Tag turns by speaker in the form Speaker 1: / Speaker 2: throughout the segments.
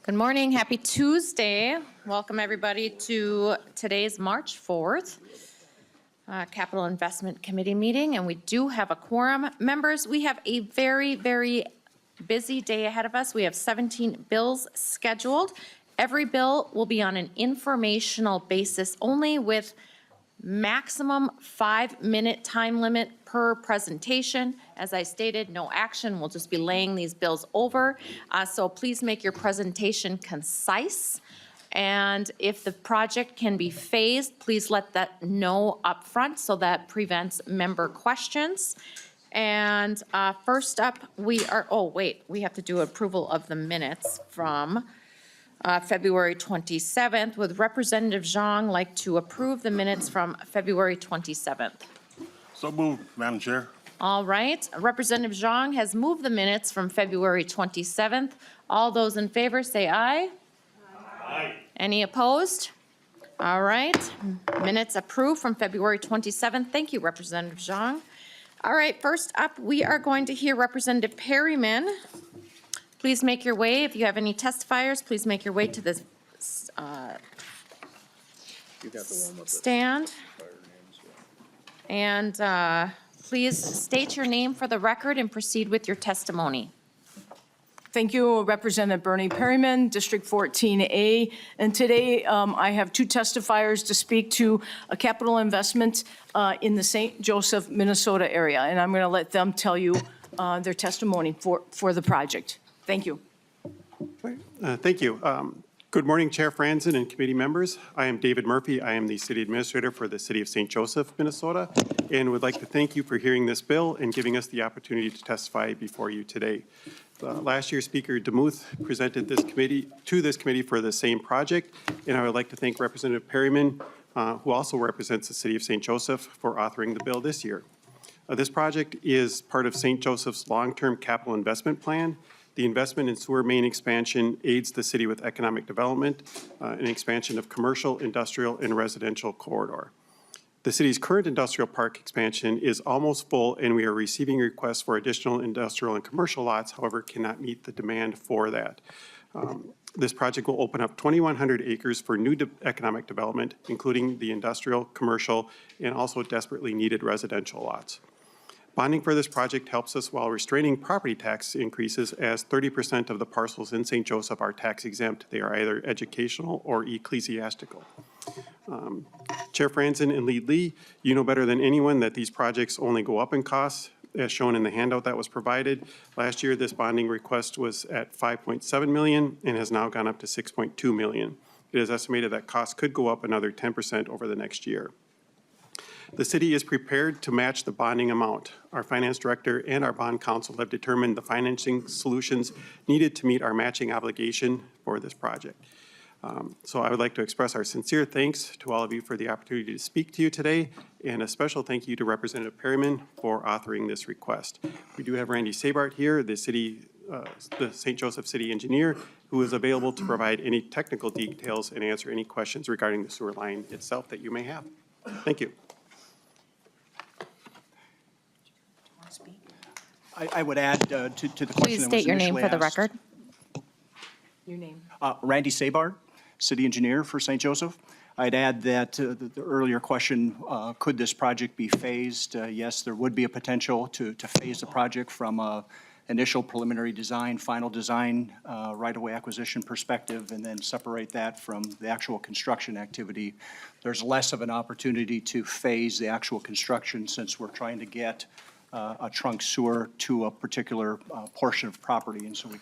Speaker 1: Good morning. Happy Tuesday. Welcome everybody to today's March 4th Capital Investment Committee meeting, and we do have a quorum. Members, we have a very, very busy day ahead of us. We have 17 bills scheduled. Every bill will be on an informational basis only, with maximum 5-minute time limit per presentation. As I stated, no action. We'll just be laying these bills over. So please make your presentation concise. And if the project can be phased, please let that know up front so that prevents member questions. And first up, we have to do approval of the minutes from February 27th. Would Representative Zhang like to approve the minutes from February 27th?
Speaker 2: So moved, Madam Chair.
Speaker 1: All right. Representative Zhang has moved the minutes from February 27th. All those in favor say aye.
Speaker 2: Aye.
Speaker 1: Any opposed? All right. Minutes approved from February 27th. Thank you, Representative Zhang. All right. First up, we are going to hear Representative Perryman. Please make your way. If you have any testifiers, please make your way to the stand. And please state your name for the record and proceed with your testimony.
Speaker 3: Thank you, Representative Bernie Perryman, District 14A. And today I have two testifiers to speak to a capital investment in the St. Joseph, Minnesota area. And I'm going to let them tell you their testimony for the project. Thank you.
Speaker 4: Thank you. Good morning, Chair Franzen and committee members. I am David Murphy. I am the City Administrator for the City of St. Joseph, Minnesota, and would like to thank you for hearing this bill and giving us the opportunity to testify before you today. Last year, Speaker DeMuth presented this committee for the same project, and I would like to thank Representative Perryman, who also represents the City of St. Joseph, for authoring the bill this year. This project is part of St. Joseph's long-term capital investment plan. The investment in sewer main expansion aids the city with economic development, and expansion of commercial, industrial, and residential corridor. The city's current industrial park expansion is almost full, and we are receiving requests for additional industrial and commercial lots, however, cannot meet the demand for that. This project will open up 2,100 acres for new economic development, including the industrial, commercial, and also desperately needed residential lots. Bonding for this project helps us while restraining property tax increases, as 30% of the parcels in St. Joseph are tax exempt. They are either educational or ecclesiastical. Chair Franzen and Lead Lee, you know better than anyone that these projects only go up in costs, as shown in the handout that was provided. Last year, this bonding request was at $5.7 million and has now gone up to $6.2 million. It is estimated that costs could go up another 10% over the next year. The city is prepared to match the bonding amount. Our finance director and our bond counsel have determined the financing solutions needed to meet our matching obligation for this project. So I would like to express our sincere thanks to all of you for the opportunity to speak to you today, and a special thank you to Representative Perryman for authoring this request. We do have Randy Sabart here, the St. Joseph City Engineer, who is available to provide any technical details and answer any questions regarding the sewer line itself that you may have. Thank you.
Speaker 5: I would add to the question.
Speaker 1: Please state your name for the record.
Speaker 3: Your name.
Speaker 5: Randy Sabart, City Engineer for St. Joseph. I'd add that the earlier question, could this project be phased? Yes, there would be a potential to phase the project from initial preliminary design, final design, right-of-way acquisition perspective, and then separate that from the actual construction activity. There's less of an opportunity to phase the actual construction, since we're trying to get a trunk sewer to a particular portion of property, and so we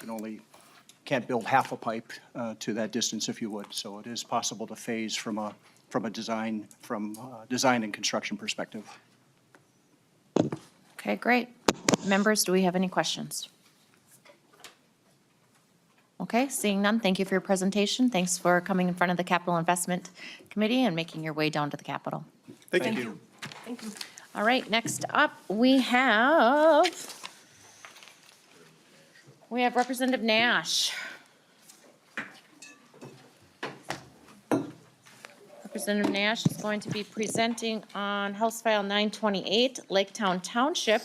Speaker 5: can't build half a pipe to that distance, if you would. So it is possible to phase from design and construction perspective.
Speaker 1: Okay, great. Members, do we have any questions? Okay, seeing none, thank you for your presentation. Thanks for coming in front of the Capital Investment Committee and making your way down to the Capitol.
Speaker 4: Thank you.
Speaker 3: Thank you.
Speaker 1: All right, next up, we have Representative Nash. Representative Nash is going to be presenting on House File 928, Laketown Township.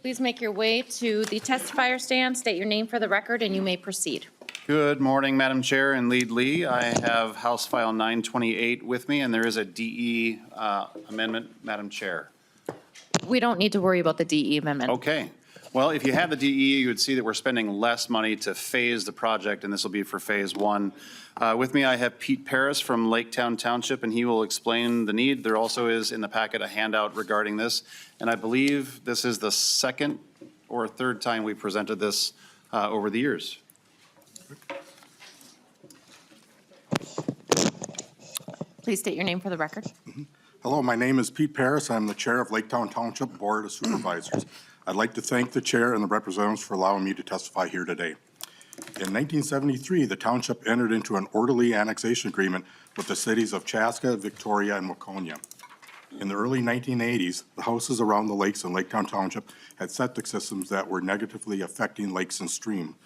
Speaker 1: Please make your way to the testifier stand, state your name for the record, and you may proceed.
Speaker 6: Good morning, Madam Chair and Lead Lee. I have House File 928 with me, and there is a DE amendment, Madam Chair.
Speaker 1: We don't need to worry about the DE amendment.
Speaker 6: Okay. Well, if you had the DE, you would see that we're spending less money to phase the project, and this will be for Phase 1. With me, I have Pete Paris from Laketown Township, and he will explain the need. There also is in the packet a handout regarding this, and I believe this is the second or third time we presented this over the years.
Speaker 1: Please state your name for the record.
Speaker 2: Hello, my name is Pete Paris. I'm the Chair of Laketown Township Board of Supervisors. I'd like to thank the Chair and the representatives for allowing me to testify here today. In 1973, the township entered into an orderly annexation agreement with the cities of Chaska, Victoria, and Waconia. In the early 1980s, the houses around the lakes in Laketown Township had septic systems that were negatively affecting lakes and stream.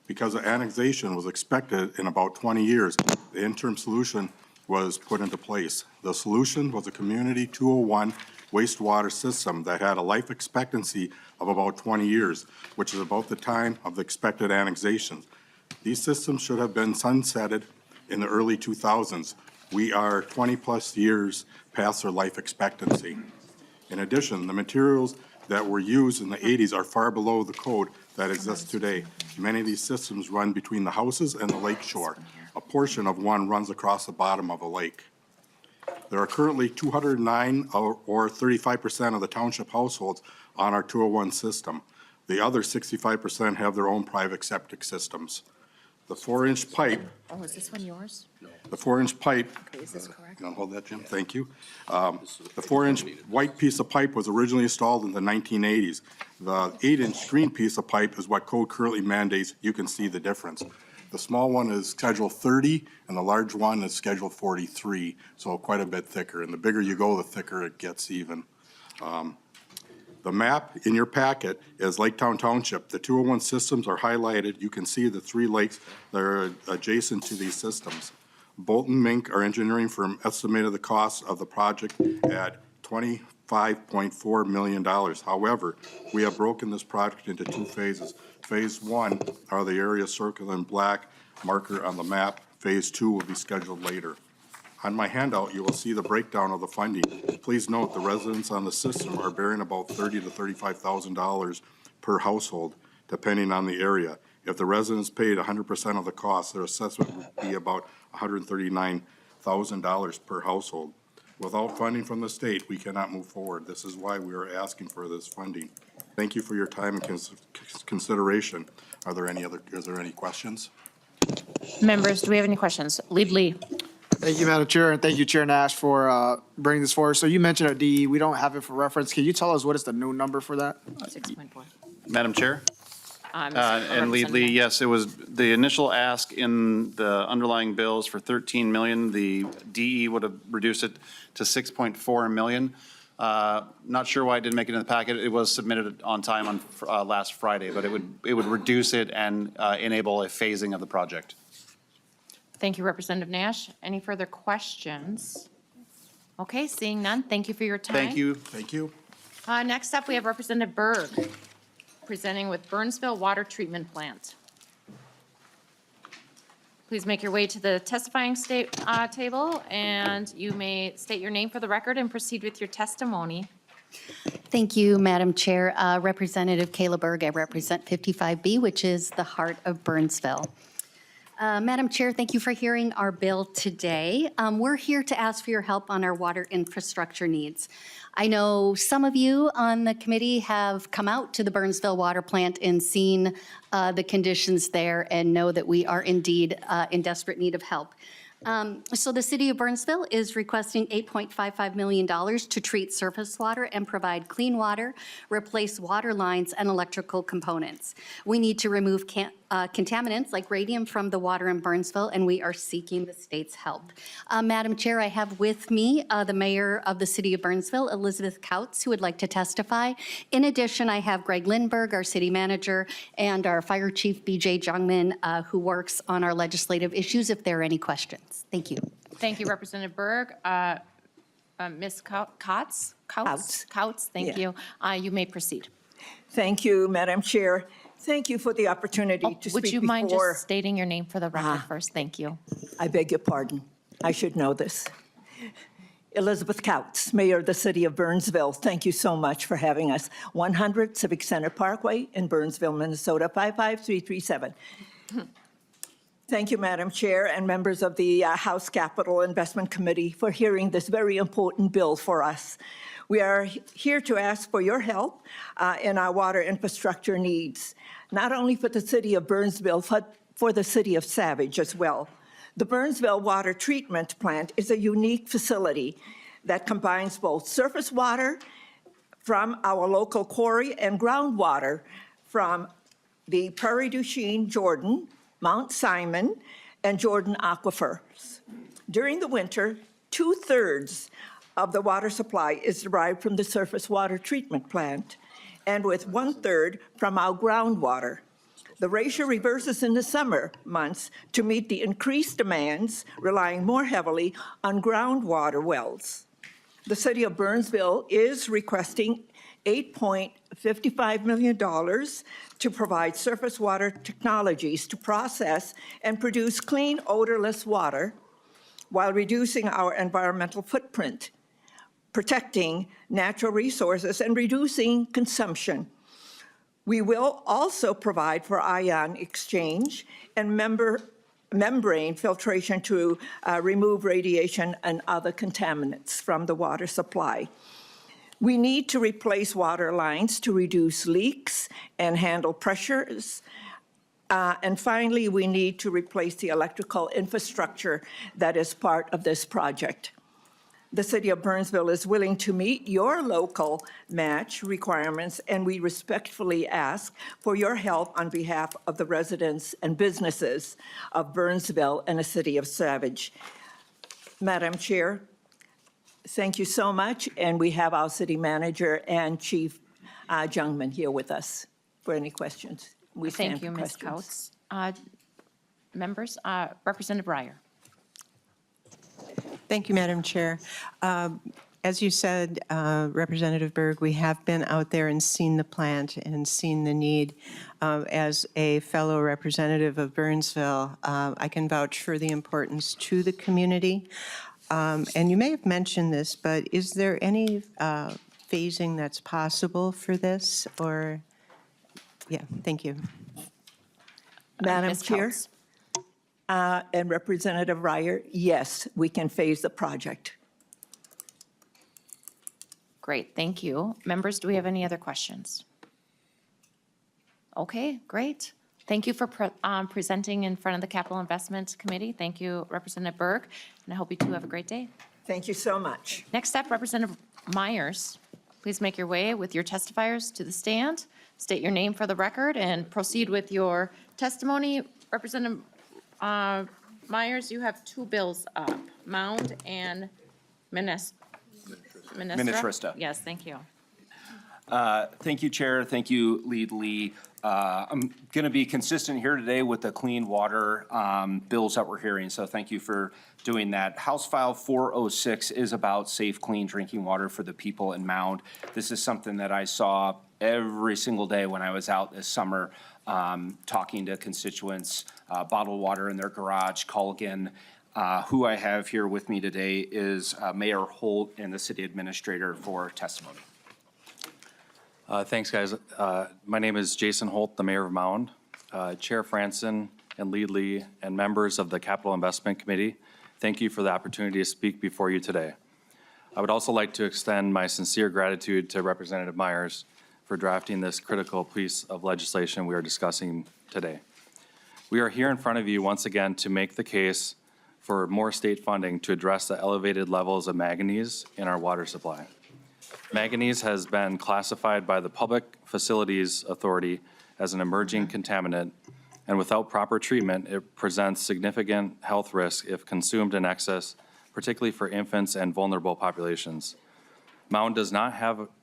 Speaker 2: Because the annexation was expected in about 20 years, the interim solution was put into place. The solution was a Community 201 wastewater system that had a life expectancy of about 20 years, which is about the time of the expected annexation. These systems should have been sunsetted in the early 2000s. We are 20-plus years past their life expectancy. In addition, the materials that were used in the 80s are far below the code that exists today. Many of these systems run between the houses and the lake shore. A portion of one runs across the bottom of a lake. There are currently 209 or 35% of the township households on our 201 system. The other 65% have their own private septic systems. The 4-inch pipe.
Speaker 1: Oh, is this one yours?
Speaker 2: The 4-inch pipe.
Speaker 1: Okay, is this correct?
Speaker 2: You want to hold that, Jim? Thank you. The 4-inch white piece of pipe was originally installed in the 1980s. The 8-inch green piece of pipe is what code currently mandates. You can see the difference. The small one is Schedule 30, and the large one is Schedule 43, so quite a bit thicker. And the bigger you go, the thicker it gets even. The map in your packet is Laketown Township. The 201 systems are highlighted. You can see the 3 lakes that are adjacent to these systems. Bolton Mink, our engineering firm, estimated the cost of the project at $25.4 million. However, we have broken this project into 2 phases. Phase 1 are the areas circled in black marker on the map. Phase 2 will be scheduled later. On my handout, you will see the breakdown of the funding. Please note the residents on the system are bearing about $30,000 to $35,000 per household, depending on the area. If the residents paid 100% of the cost, their assessment would be about $139,000 per household. Without funding from the state, we cannot move forward. This is why we are asking for this funding. Thank you for your time and consideration. Is there any questions?
Speaker 1: Members, do we have any questions? Lead Lee.
Speaker 7: Thank you, Madam Chair, and thank you, Chair Nash, for bringing this forward. So you mentioned a DE. We don't have it for reference. Can you tell us what is the new number for that?
Speaker 1: 6.4.
Speaker 6: Madam Chair?
Speaker 1: Mr.
Speaker 6: And Lead Lee,
Speaker 1: Representative.
Speaker 6: yes, it was the initial ask in the underlying bills for 13 million. The DE would have reduced it to 6.4 million. Not sure why it didn't make it in the packet. It was submitted on time on last Friday, but it would reduce it and enable a phasing of the project.
Speaker 1: Thank you, Representative Nash. Any further questions? Okay, seeing none, thank you for your time.
Speaker 6: Thank you.
Speaker 2: Thank you.
Speaker 1: Next up, we have Representative Berg presenting with Burnsville Water Treatment Plant. Please make your way to the testifying table, and you may state your name for the record and proceed with your testimony.
Speaker 8: Thank you, Madam Chair. Representative Kayla Berg, I represent 55B, which is the heart of Burnsville. Madam Chair, thank you for hearing our bill today. We're here to ask for your help on our water infrastructure needs. I know some of you on the committee have come out to the Burnsville Water Plant and seen the conditions there and know that we are indeed in desperate need of help. So the city of Burnsville is requesting $8.55 million to treat surface water and provide clean water, replace water lines and electrical components. We need to remove contaminants like radium from the water in Burnsville, and we are seeking the state's help. Madam Chair, I have with me the mayor of the city of Burnsville, Elizabeth Kautz, who would like to testify. In addition, I have Greg Lindberg, our city manager, and our fire chief, BJ Jungman, who works on our legislative issues if there are any questions. Thank you.
Speaker 1: Thank you, Representative Berg. Ms. Kautz, thank you. You may proceed.
Speaker 9: Thank you, Madam Chair. Thank you for the opportunity to speak
Speaker 1: Would you mind
Speaker 9: before.
Speaker 1: just stating your name for the record first? Thank you.
Speaker 9: I beg your pardon. I should know this. Elizabeth Couts, Mayor of the City of Burnsville. Thank you so much for having us. 100 Civic Center Parkway in Burnsville, Minnesota, 55337. Thank you, Madam Chair, and members of the House Capital Investment Committee for hearing this very important bill for us. We are here to ask for your help in our water infrastructure needs, not only for the city of Burnsville, but for the city of Savage as well. The Burnsville Water Treatment Plant is a unique facility that combines both surface water from our local quarry and groundwater from the Prairie du Chien, Jordan, Mount Simon, and Jordan aquifers. During the winter, 2/3 of the water supply is derived from the surface water treatment plant, and with 1/3 from our groundwater. The ratio reverses in the summer months to meet the increased demands, relying more heavily on groundwater wells. The city of Burnsville is requesting $8.55 million to provide surface water technologies to process and produce clean, odorless water while reducing our environmental footprint, protecting natural resources, and reducing consumption. We will also provide for ion exchange and membrane filtration to remove radiation and other contaminants from the water supply. We need to replace water lines to reduce leaks and handle pressures. And finally, we need to replace the electrical infrastructure that is part of this project. The city of Burnsville is willing to meet your local match requirements, and we respectfully ask for your help on behalf of the residents and businesses of Burnsville and the city of Savage. Madam Chair, thank you so much, and we have our city manager and Chief Jungman here with us for any questions. We stand
Speaker 1: Thank you,
Speaker 9: for
Speaker 1: Ms.
Speaker 9: questions.
Speaker 1: Couts. Members, Representative Breyer.
Speaker 10: Thank you, Madam Chair. As you said, Representative Berg, we have been out there and seen the plant and seen the need. As a fellow representative of Burnsville, I can vouch for the importance to the community. And you may have mentioned this, but is there any phasing that's possible for this? Or, yeah, thank you.
Speaker 9: Madam
Speaker 1: Ms.
Speaker 9: Chair?
Speaker 1: Couts.
Speaker 9: And Representative Ryer, yes, we can phase the project.
Speaker 1: Great, thank you. Members, do we have any other questions? Okay, great. Thank you for presenting in front of the Capital Investment Committee. Thank you, Representative Berg, and I hope you two have a great day.
Speaker 9: Thank you so much.
Speaker 1: Next up, Representative Myers. Please make your way with your testifiers to the stand. State your name for the record and proceed with your testimony. Representative Myers, you have two bills up, Mound and
Speaker 11: Minnetrista.
Speaker 1: Yes, thank you.
Speaker 11: Thank you, Chair. Thank you, Lead Lee. I'm going to be consistent here today with the clean water bills that we're hearing, so thank you for doing that. House File 406 is about safe, clean drinking water for the people in Mound. This is something that I saw every single day when I was out this summer talking to constituents, bottled water in their garage, Colgan. Who I have here with me today is Mayor Holt and the city administrator for testimony.
Speaker 12: Thanks, guys. My name is Jason Holt, the mayor of Mound. Chair Franson and Lead Lee and members of the Capital Investment Committee, thank you for the opportunity to speak before you today. I would also like to extend my sincere gratitude to Representative Myers for drafting this critical piece of legislation we are discussing today. We are here in front of you once again to make the case for more state funding to address the elevated levels of manganese in our water supply. Manganese has been classified by the Public Facilities Authority as an emerging contaminant, and without proper treatment, it presents significant health risk if consumed in excess, particularly for infants and vulnerable populations. Mound does not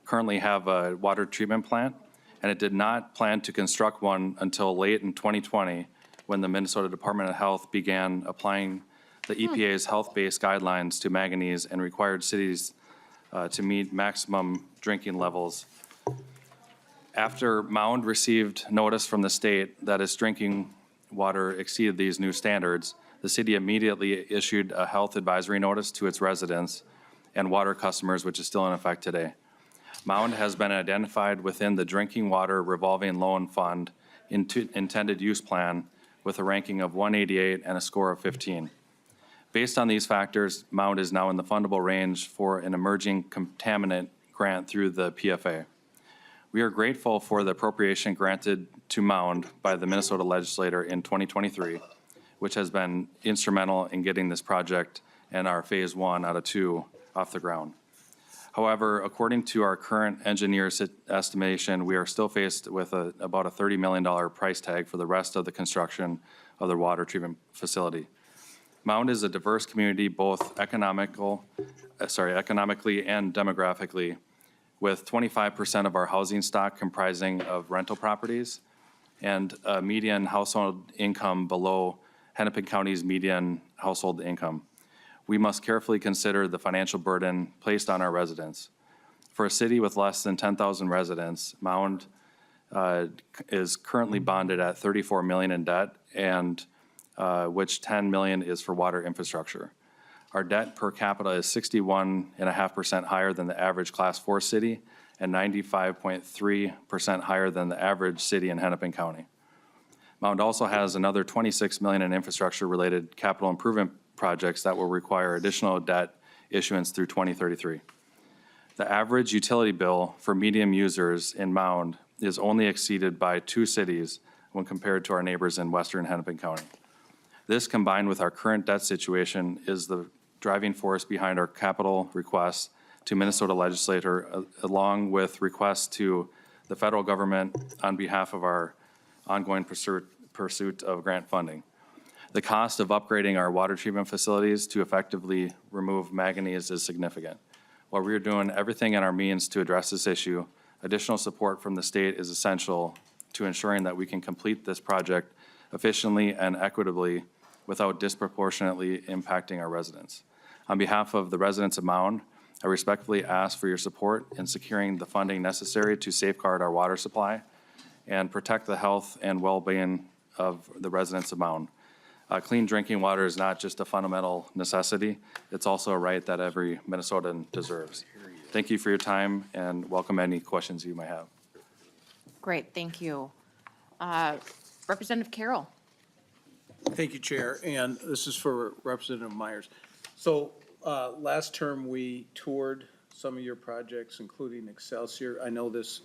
Speaker 12: currently have a water treatment plant, and it did not plan to construct one until late in 2020, when the Minnesota Department of Health began applying the EPA's health-based guidelines to manganese and required cities to meet maximum drinking levels. After Mound received notice from the state that its drinking water exceeded these new standards, the city immediately issued a health advisory notice to its residents and water customers, which is still in effect today. Mound has been identified within the Drinking Water Revolving Loan Fund intended use plan with a ranking of 188 and a score of 15. Based on these factors, Mound is now in the fundable range for an emerging contaminant grant through the PFA. We are grateful for the appropriation granted to Mound by the Minnesota legislature in 2023, which has been instrumental in getting this project and our Phase 1 out of 2 off the ground. However, according to our current engineer's estimation, we are still faced with about a $30 million price tag for the rest of the construction of the water treatment facility. Mound is a diverse community, both economically and demographically, with 25% of our housing stock comprising of rental properties and a median household income below Hennepin County's median household income. We must carefully consider the financial burden placed on our residents. For a city with less than 10,000 residents, Mound is currently bonded at $34 million in debt, and which $10 million is for water infrastructure. Our debt per capita is 61.5% higher than the average Class 4 city and 95.3% higher than the average city in Hennepin County. Mound also has another $26 million in infrastructure-related capital improvement projects that will require additional debt issuance through 2033. The average utility bill for medium users in Mound is only exceeded by 2 cities when compared to our neighbors in western Hennepin County. This, combined with our current debt situation, is the driving force behind our capital requests to Minnesota legislature, along with requests to the federal government on behalf of our ongoing pursuit of grant funding. The cost of upgrading our water treatment facilities to effectively remove manganese is significant. While we are doing everything in our means to address this issue, additional support from the state is essential to ensuring that we can complete this project efficiently and equitably without disproportionately impacting our residents. On behalf of the residents of Mound, I respectfully ask for your support in securing the funding necessary to safeguard our water supply and protect the health and well-being of the residents of Mound. Clean drinking water is not just a fundamental necessity, it's also a right that every Minnesotan deserves. Thank you for your time and welcome any questions you may have.
Speaker 1: Great, thank you. Representative Carroll.
Speaker 13: Thank you, Chair, and this is for Representative Myers. So last term, we toured some of your projects, including Excelsior. I know this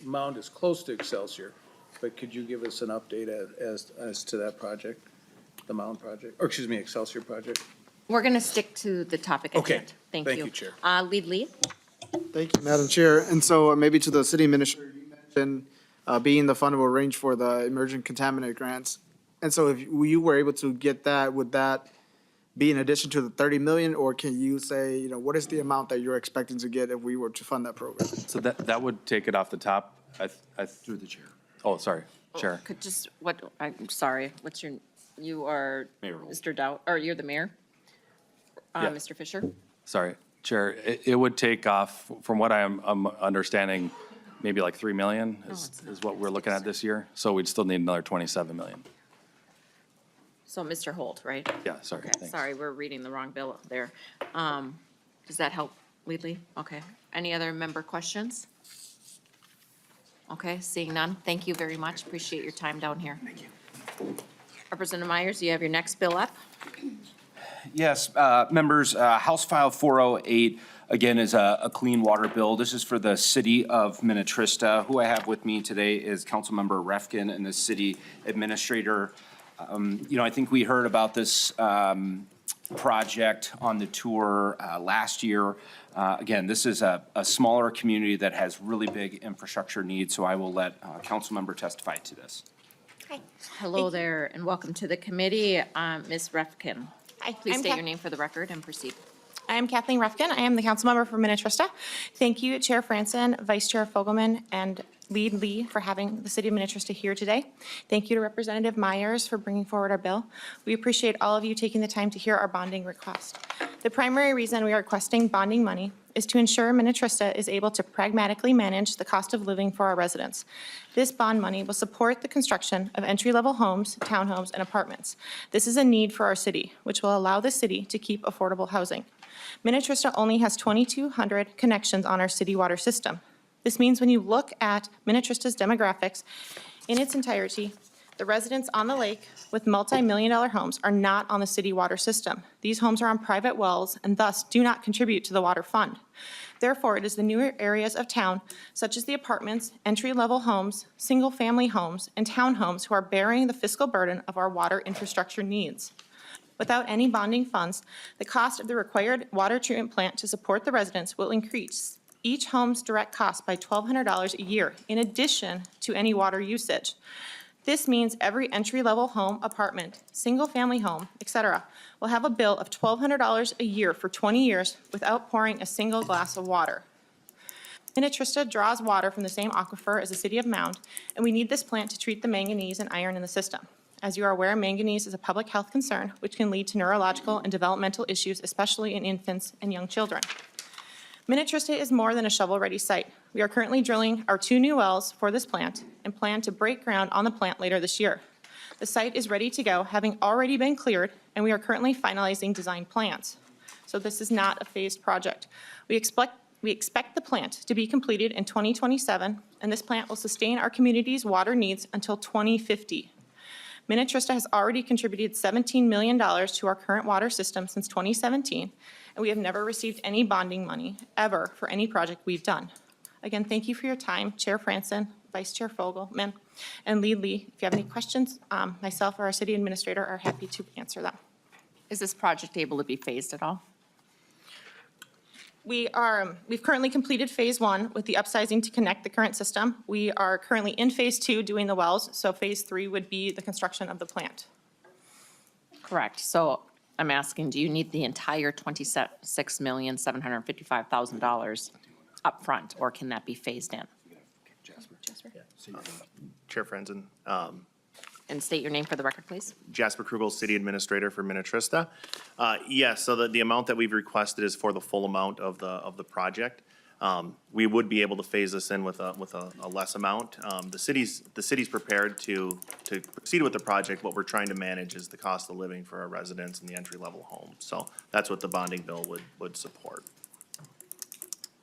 Speaker 13: Mound is close to Excelsior, but could you give us an update as to that project, the Mound project, or excuse me, Excelsior project?
Speaker 1: We're going to stick to the topic at
Speaker 13: Okay.
Speaker 1: hand. Thank you.
Speaker 13: Thank you, Chair.
Speaker 1: Lead Lee.
Speaker 7: Thank you, Madam Chair. And so maybe to the city administrator, you mentioned being the fundable range for the emerging contaminant grants. And so if you were able to get that, would that be in addition to the 30 million, or can you say, you know, what is the amount that you're expecting to get if we were to fund that program?
Speaker 12: So that would take it off the top. Through the chair. Oh, sorry, Chair.
Speaker 1: Could just, I'm sorry, what's your, you are
Speaker 12: Mayor Holt.
Speaker 1: Mr. Dow, or you're the mayor?
Speaker 12: Yeah.
Speaker 1: Mr. Fisher?
Speaker 12: Sorry, Chair, it would take off, from what I'm understanding, maybe like 3 million is what we're looking at this year. So we'd still need another 27 million.
Speaker 1: So Mr. Holt, right?
Speaker 12: Yeah, sorry,
Speaker 1: Okay,
Speaker 12: thanks.
Speaker 1: sorry, we're reading the wrong bill there. Does that help, Lead Lee? Okay. Any other member questions? Okay, seeing none, thank you very much. Appreciate your time down here. Thank you. Representative Myers, you have your next bill up.
Speaker 11: Yes, members, House File 408, again, is a clean water bill. This is for the city of Minnetrista. Who I have with me today is Councilmember Refkin and the city administrator. You know, I think we heard about this project on the tour last year. Again, this is a smaller community that has really big infrastructure needs, so I will let Councilmember testify to this.
Speaker 1: Hi. Hello there, and welcome to the committee, Ms. Refkin.
Speaker 14: Hi,
Speaker 1: Please state your name for the record and proceed.
Speaker 14: I am Kathleen Refkin. I am the council member for Minnetrista. Thank you, Chair Franson, Vice Chair Fogelman, and Lead Lee for having the city of Minnetrista here today. Thank you to Representative Myers for bringing forward our bill. We appreciate all of you taking the time to hear our bonding request. The primary reason we are requesting bonding money is to ensure Minnetrista is able to pragmatically manage the cost of living for our residents. This bond money will support the construction of entry-level homes, townhomes, and apartments. This is a need for our city, which will allow the city to keep affordable housing. Minnetrista only has 2,200 connections on our city water system. This means when you look at Minnetrista's demographics in its entirety, the residents on the lake with multi-million-dollar homes are not on the city water system. These homes are on private wells and thus do not contribute to the water fund. Therefore, it is the newer areas of town, such as the apartments, entry-level homes, single-family homes, and townhomes who are bearing the fiscal burden of our water infrastructure needs. Without any bonding funds, the cost of the required water treatment plant to support the residents will increase each home's direct cost by $1,200 a year, in addition to any water usage. This means every entry-level home, apartment, single-family home, etc., will have a bill of $1,200 a year for 20 years without pouring a single glass of water. Minnetrista draws water from the same aquifer as the city of Mound, and we need this plant to treat the manganese and iron in the system. As you are aware, manganese is a public health concern, which can lead to neurological and developmental issues, especially in infants and young children. Minnetrista is more than a shovel-ready site. We are currently drilling our 2 new wells for this plant and plan to break ground on the plant later this year. The site is ready to go, having already been cleared, and we are currently finalizing design plans. So this is not a phased project. We expect the plant to be completed in 2027, and this plant will sustain our community's water needs until 2050. Minnetrista has already contributed $17 million to our current water system since 2017, and we have never received any bonding money, ever, for any project we've done. Again, thank you for your time, Chair Franson, Vice Chair Fogelman, and Lead Lee. If you have any questions, myself or our city administrator are happy to answer them.
Speaker 1: Is this project able to be phased at all?
Speaker 14: We've currently completed phase 1 with the upsizing to connect the current system. We are currently in phase 2 doing the wells, so phase 3 would be the construction of the plant.
Speaker 1: Correct. So I'm asking, do you need the entire $26,755,000 upfront, or can that be phased in?
Speaker 15: Chair Franzen,
Speaker 1: And state your name for the record, please.
Speaker 15: Jasper Krugel, City Administrator for Minnetrista. Yes, so the amount that we've requested is for the full amount of the project. We would be able to phase this in with a less amount. The city's prepared to proceed with the project. What we're trying to manage is the cost of living for our residents in the entry-level homes. So that's what the bonding bill would support.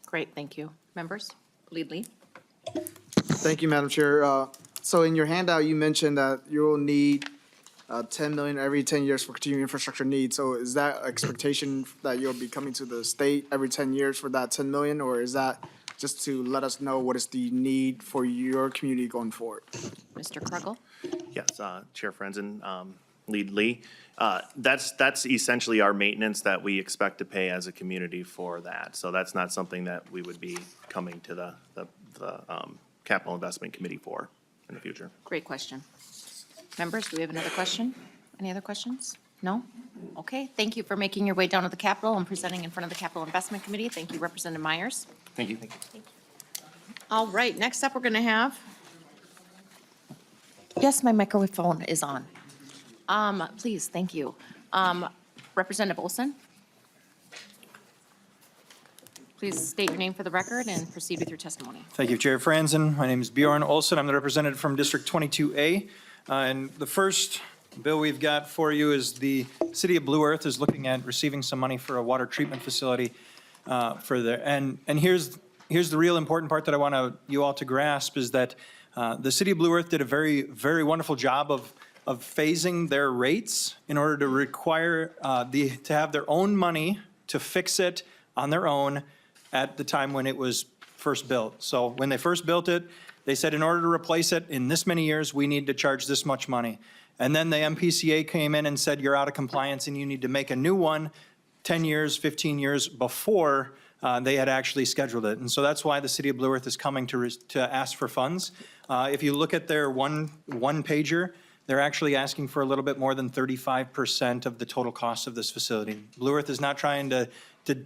Speaker 1: Great, thank you. Members, Lead Lee.
Speaker 7: Thank you, Madam Chair. So in your handout, you mentioned that you will need 10 million every 10 years for continuing infrastructure needs. So is that expectation that you'll be coming to the state every 10 years for that 10 million? Or is that just to let us know what is the need for your community going forward?
Speaker 1: Mr. Krugel.
Speaker 15: Yes, Chair Franzen, Lead Lee. That's essentially our maintenance that we expect to pay as a community for that. So that's not something that we would be coming to the Capital Investment Committee for in the future.
Speaker 1: Great question. Members, do we have another question? Any other questions? No? Okay, thank you for making your way down to the Capitol and presenting in front of the Capital Investment Committee. Thank you, Representative Myers.
Speaker 11: Thank you.
Speaker 1: All right, next up, we're going to have, yes, my microphone is on. Please, thank you. Representative Olson. Please state your name for the record and proceed with your testimony.
Speaker 16: Thank you, Chair Franzen. My name is Bjorn Olson. I'm the representative from District 22A. And the first bill we've got for you is the City of Blue Earth is looking at receiving some money for a water treatment facility for there. And here's the real important part that I want you all to grasp is that the City of Blue Earth did a very, very wonderful job of phasing their rates in order to require to have their own money to fix it on their own at the time when it was first built. So when they first built it, they said in order to replace it in this many years, we need to charge this much money. And then the MPCA came in and said, you're out of compliance and you need to make a new one 10 years, 15 years before they had actually scheduled it. And so that's why the City of Blue Earth is coming to ask for funds. If you look at their one pager, they're actually asking for a little bit more than 35% of the total cost of this facility. Blue Earth is not trying to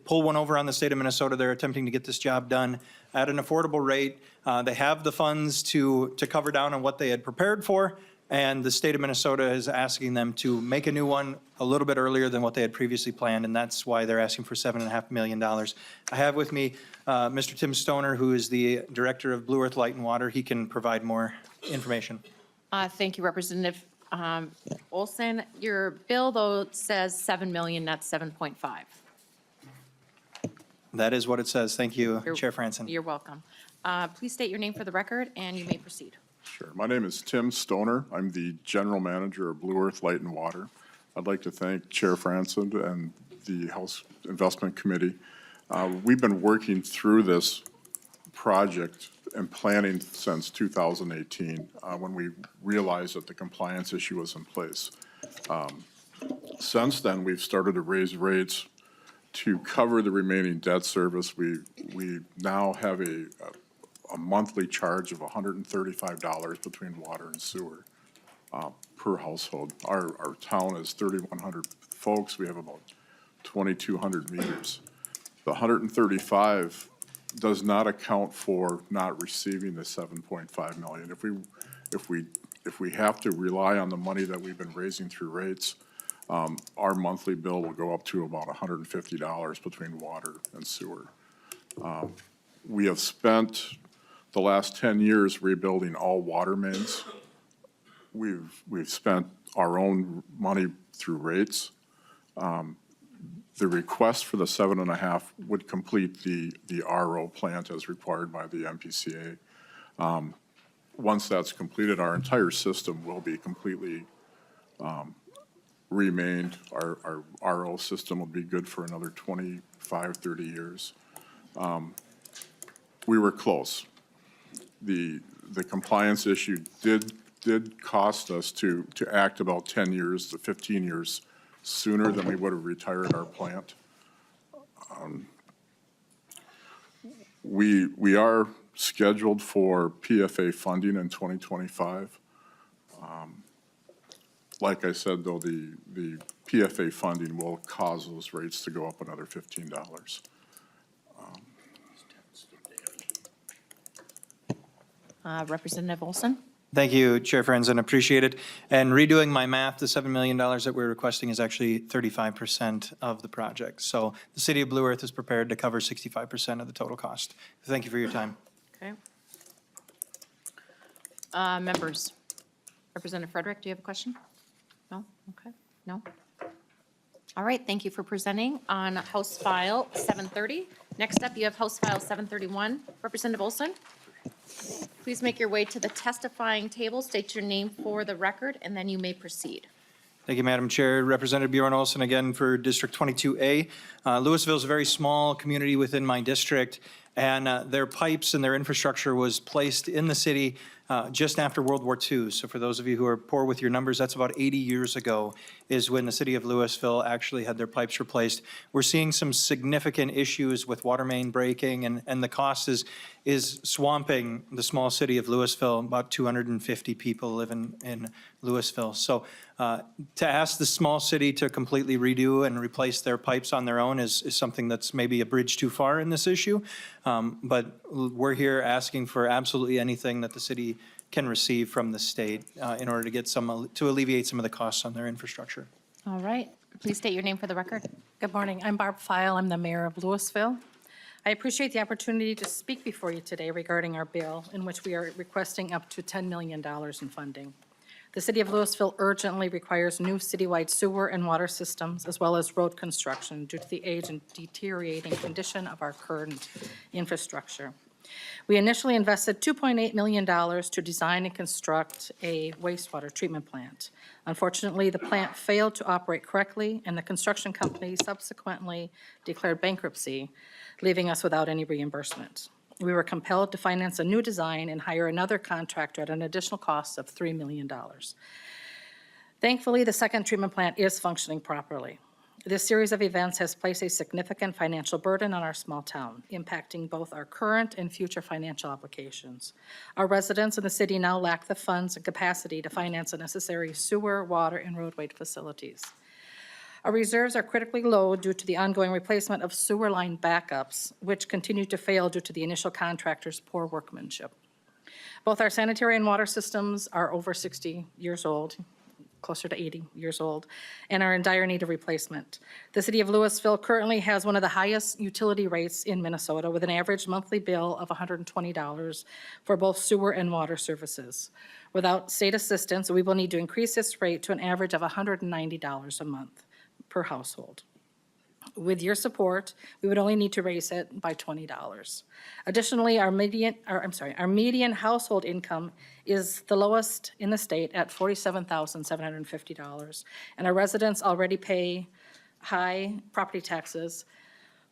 Speaker 16: pull one over on the state of Minnesota. They're attempting to get this job done at an affordable rate. They have the funds to cover down on what they had prepared for, and the state of Minnesota is asking them to make a new one a little bit earlier than what they had previously planned, and that's why they're asking for $7.5 million. I have with me Mr. Tim Stoner, who is the Director of Blue Earth Light and Water. He can provide more information.
Speaker 1: Thank you, Representative Olson. Your bill, though, says 7 million, not 7.5.
Speaker 16: That is what it says. Thank you, Chair Franson.
Speaker 1: You're welcome. Please state your name for the record, and you may proceed.
Speaker 17: Sure. My name is Tim Stoner. I'm the General Manager of Blue Earth Light and Water. I'd like to thank Chair Franson and the House Investment Committee. We've been working through this project and planning since 2018, when we realized that the compliance issue was in place. Since then, we've started to raise rates to cover the remaining debt service. We now have a monthly charge of $135 between water and sewer per household. Our town is 3,100 folks. We have about 2,200 meters. The 135 does not account for not receiving the 7.5 million. If we have to rely on the money that we've been raising through rates, our monthly bill will go up to about $150 between water and sewer. We have spent the last 10 years rebuilding all water mains. We've spent our own money through rates. The request for the 7.5 would complete the RO plant as required by the MPCA. Once that's completed, our entire system will be completely remained. Our RO system will be good for another 25, 30 years. We were close. The compliance issue did cost us to act about 10 years to 15 years sooner than we would have retired our plant. We are scheduled for PFA funding in 2025. Like I said, though, the PFA funding will cause those rates to go up another $15.
Speaker 1: Representative Olson?
Speaker 16: Thank you, Chair Franson, appreciate it. And redoing my math, the $7 million that we're requesting is actually 35% of the project. So the City of Blue Earth is prepared to cover 65% of the total cost. Thank you for your time.
Speaker 1: Okay. Members. Representative Frederick, do you have a question? No? Okay. No? All right, thank you for presenting on House File 730. Next up, you have House File 731. Representative Olson? Please make your way to the testifying table, state your name for the record, and then you may proceed.
Speaker 16: Thank you, Madam Chair. Representative Bjorn Olson again for District 22A. Lewisville is a very small community within my district, and their pipes and their infrastructure was placed in the city just after World War II. So for those of you who are poor with your numbers, that's about 80 years ago is when the city of Lewisville actually had their pipes replaced. We're seeing some significant issues with water main breaking, and the cost is swamping the small city of Lewisville. About 250 people live in Lewisville. So to ask the small city to completely redo and replace their pipes on their own is something that's maybe a bridge too far in this issue. But we're here asking for absolutely anything that the city can receive from the state in order to get to alleviate some of the costs on their infrastructure.
Speaker 1: All right, please state your name for the record.
Speaker 18: Good morning. I'm Barb File. I'm the mayor of Lewisville. I appreciate the opportunity to speak before you today regarding our bill in which we are requesting up to $10 million in funding. The city of Lewisville urgently requires new citywide sewer and water systems as well as road construction due to the age and deteriorating condition of our current infrastructure. We initially invested $2.8 million to design and construct a wastewater treatment plant. Unfortunately, the plant failed to operate correctly, and the construction company subsequently declared bankruptcy, leaving us without any reimbursement. We were compelled to finance a new design and hire another contractor at an additional cost of $3 million. Thankfully, the second treatment plant is functioning properly. This series of events has placed a significant financial burden on our small town, impacting both our current and future financial obligations. Our residents in the city now lack the funds and capacity to finance the necessary sewer, water, and roadway facilities. Our reserves are critically low due to the ongoing replacement of sewer line backups, which continue to fail due to the initial contractor's poor workmanship. Both our sanitary and water systems are over 60 years old, closer to 80 years old, and are in dire need of replacement. The city of Lewisville currently has one of the highest utility rates in Minnesota, with an average monthly bill of $120 for both sewer and water services. Without state assistance, we will need to increase this rate to an average of $190 a month per household. With your support, we would only need to raise it by $20. Additionally, our median household income is the lowest in the state at $47,750, and our residents already pay high property taxes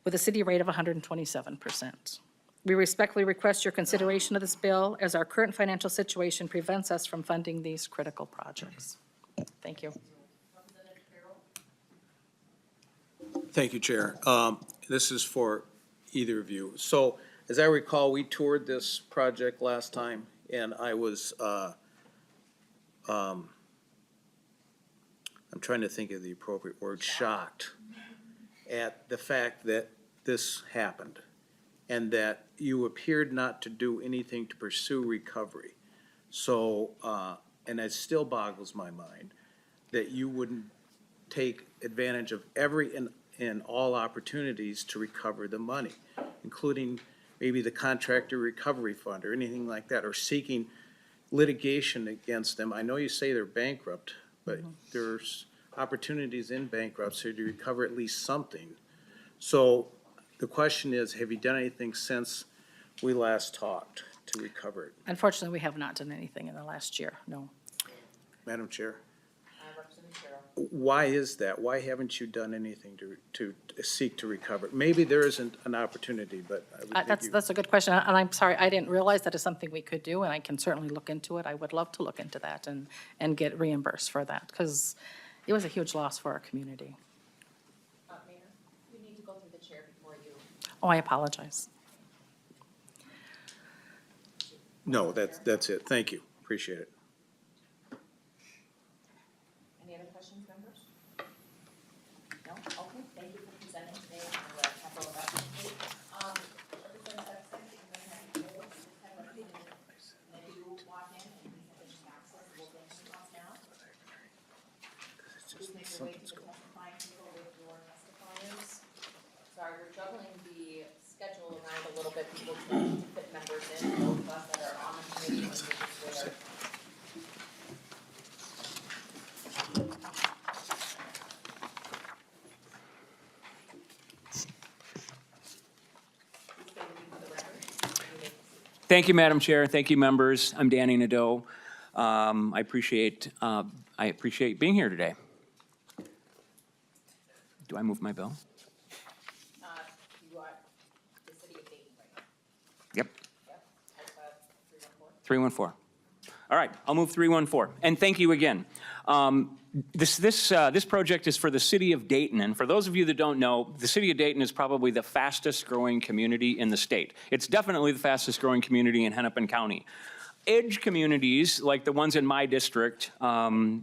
Speaker 18: with a city rate of 127%. We respectfully request your consideration of this bill, as our current financial situation prevents us from funding these critical projects. Thank you.
Speaker 13: Thank you, Chair. This is for either of you. So as I recall, we toured this project last time, and I was, I'm trying to think of the appropriate word, shocked at the fact that this happened and that you appeared not to do anything to pursue recovery. So, and it still boggles my mind that you wouldn't take advantage of every and all opportunities to recover the money, including maybe the contractor recovery fund or anything like that, or seeking litigation against them. I know you say they're bankrupt, but there's opportunities in bankruptcy to recover at least something. So the question is, have you done anything since we last talked to recover it?
Speaker 18: Unfortunately, we have not done anything in the last year, no.
Speaker 13: Madam Chair? Why is that? Why haven't you done anything to seek to recover it? Maybe there isn't an opportunity, but I would think
Speaker 18: That's a good question, and I'm sorry, I didn't realize that is something we could do, and I can certainly look into it. I would love to look into that and get reimbursed for that, because it was a huge loss for our community.
Speaker 1: Mayor, you need to go through the chair before you.
Speaker 18: Oh, I apologize.
Speaker 13: No, that's it. Thank you. Appreciate it.
Speaker 1: Any other questions, members? No? Okay, thank you for presenting today on the capital investment committee. Representative Sexton, you're going to have to hold this kind of thing, and then you walk in and we have just access, we'll get to us now. Please make your way to the testifying table with your testifiers. Sorry, we're juggling the schedule around a little bit, people to fit members in, those of us that are on the committee, and we're just there.
Speaker 19: Thank you, Madam Chair. Thank you, members. I'm Danny Nadeau. I appreciate being here today. Do I move my bill?
Speaker 1: You are the city of Dayton right now.
Speaker 19: Yep.
Speaker 1: Yep.
Speaker 19: 314. All right, I'll move 314. And thank you again. This project is for the city of Dayton, and for those of you that don't know, the city of Dayton is probably the fastest growing community in the state. It's definitely the fastest growing community in Hennepin County. Edge communities, like the ones in my district,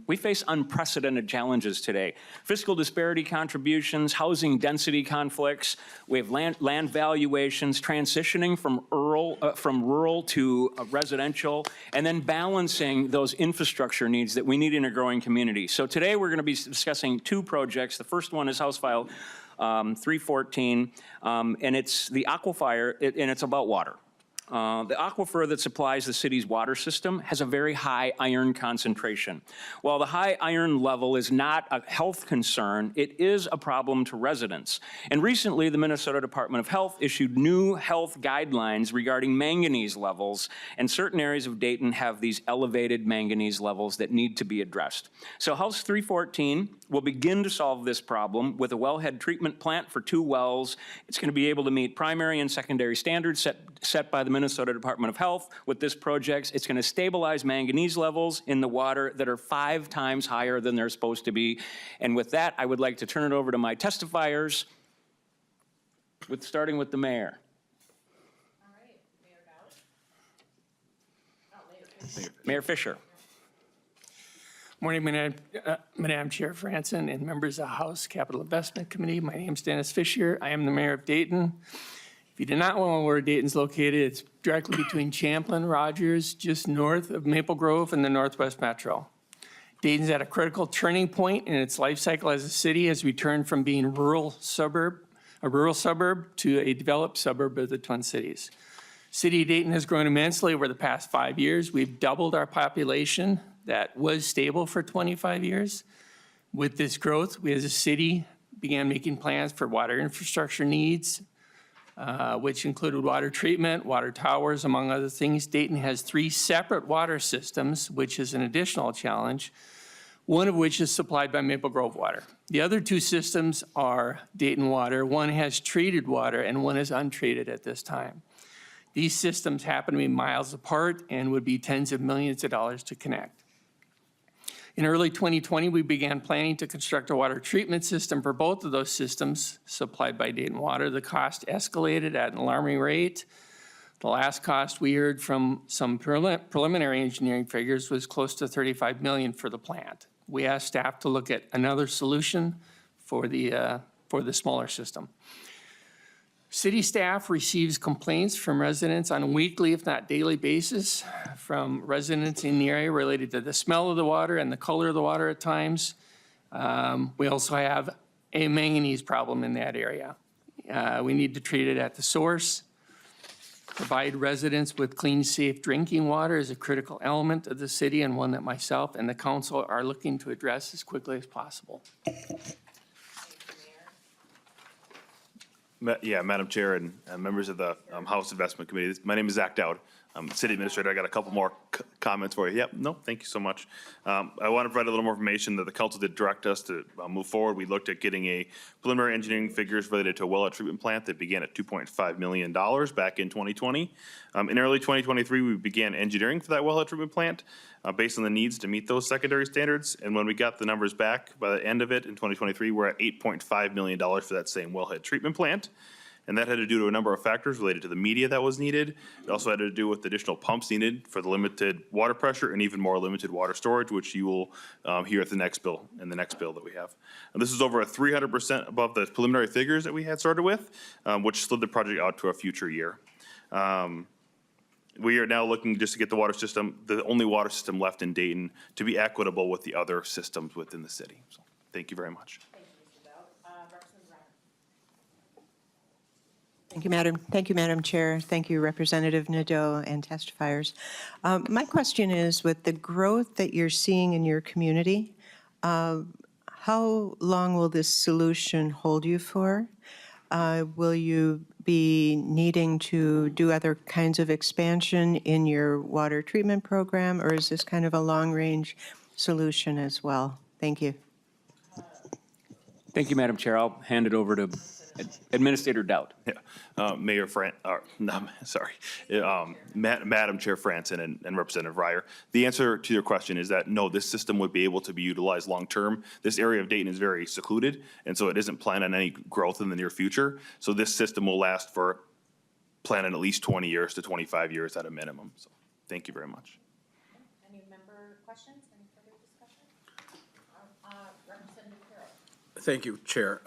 Speaker 19: we face unprecedented challenges today. Fiscal disparity contributions, housing density conflicts, we have land valuations, transitioning from rural to residential, and then balancing those infrastructure needs that we need in a growing community. So today we're going to be discussing two projects. The first one is House File 314, and it's the aquifer, and it's about water. The aquifer that supplies the city's water system has a very high iron concentration. While the high iron level is not a health concern, it is a problem to residents. And recently, the Minnesota Department of Health issued new health guidelines regarding manganese levels, and certain areas of Dayton have these elevated manganese levels that need to be addressed. So House 314 will begin to solve this problem with a wellhead treatment plant for 2 wells. It's going to be able to meet primary and secondary standards set by the Minnesota Department of Health. With this project, it's going to stabilize manganese levels in the water that are 5 times higher than they're supposed to be. And with that, I would like to turn it over to my testifiers, starting with the mayor.
Speaker 1: All right, Mayor Dowd.
Speaker 19: Mayor Fisher.
Speaker 20: Morning, Madam Chair Franson and members of the House Capital Investment Committee. My name is Dennis Fisher. I am the mayor of Dayton. If you do not know where Dayton's located, it's directly between Champlin, Rogers, just north of Maple Grove and the Northwest Metro. Dayton's at a critical turning point in its life cycle as a city as we turn from being a rural suburb to a developed suburb of the Twin Cities. City of Dayton has grown immensely over the past 5 years. We've doubled our population that was stable for 25 years. With this growth, we as a city began making plans for water infrastructure needs, which included water treatment, water towers, among other things. Dayton has 3 separate water systems, which is an additional challenge, one of which is supplied by Maple Grove Water. The other 2 systems are Dayton Water. One has treated water and one is untreated at this time. These systems happen to be miles apart and would be tens of millions of dollars to connect. In early 2020, we began planning to construct a water treatment system for both of those systems supplied by Dayton Water. The cost escalated at an alarming rate. The last cost we heard from some preliminary engineering figures was close to $35 million for the plant. We asked staff to look at another solution for the smaller system. City staff receives complaints from residents on a weekly, if not daily basis, from residents in the area related to the smell of the water and the color of the water at times. We also have a manganese problem in that area. We need to treat it at the source. Provide residents with clean, safe drinking water is a critical element of the city and one that myself and the council are looking to address as quickly as possible.
Speaker 15: Yeah, Madam Chair and members of the House Investment Committee. My name is Zach Dowd. I'm City Administrator. I got a couple more comments for you. Yep, no, thank you so much. I want to provide a little more information that the council did direct us to move forward. We looked at getting a preliminary engineering figures related to a wellhead treatment plant that began at $2.5 million back in 2020. In early 2023, we began engineering for that wellhead treatment plant based on the needs to meet those secondary standards. And when we got the numbers back by the end of it in 2023, we're at $8.5 million for that same wellhead treatment plant. And that had to do to a number of factors related to the media that was needed. It also had to do with additional pumps needed for the limited water pressure and even more limited water storage, which you will hear at the next bill, that we have. And this is over 300% above the preliminary figures that we had started with, which slid the project out to a future year. We are now looking just to get the water system, the only water system left in Dayton, to be equitable with the other systems within the city. So, thank you very much.
Speaker 10: Thank you, Madam Chair. Thank you, Representative Nadeau and testifiers. My question is, with the growth that you're seeing in your community, how long will this solution hold you for? Will you be needing to do other kinds of expansion in your water treatment program, or is this kind of a long-range solution as well? Thank you.
Speaker 19: Thank you, Madam Chair. I'll hand it over to Administrator Dowd.
Speaker 15: Yeah, Madam Chair Franson and Representative Ryer. The answer to your question is that no, this system would be able to be utilized long-term. This area of Dayton is very secluded, and so it isn't planned on any growth in the near future. So this system will last for planning at least 20 years to 25 years at a minimum. So thank you very much.
Speaker 1: Any member questions? Any further discussion? Representative Carroll.
Speaker 13: Thank you, Chair.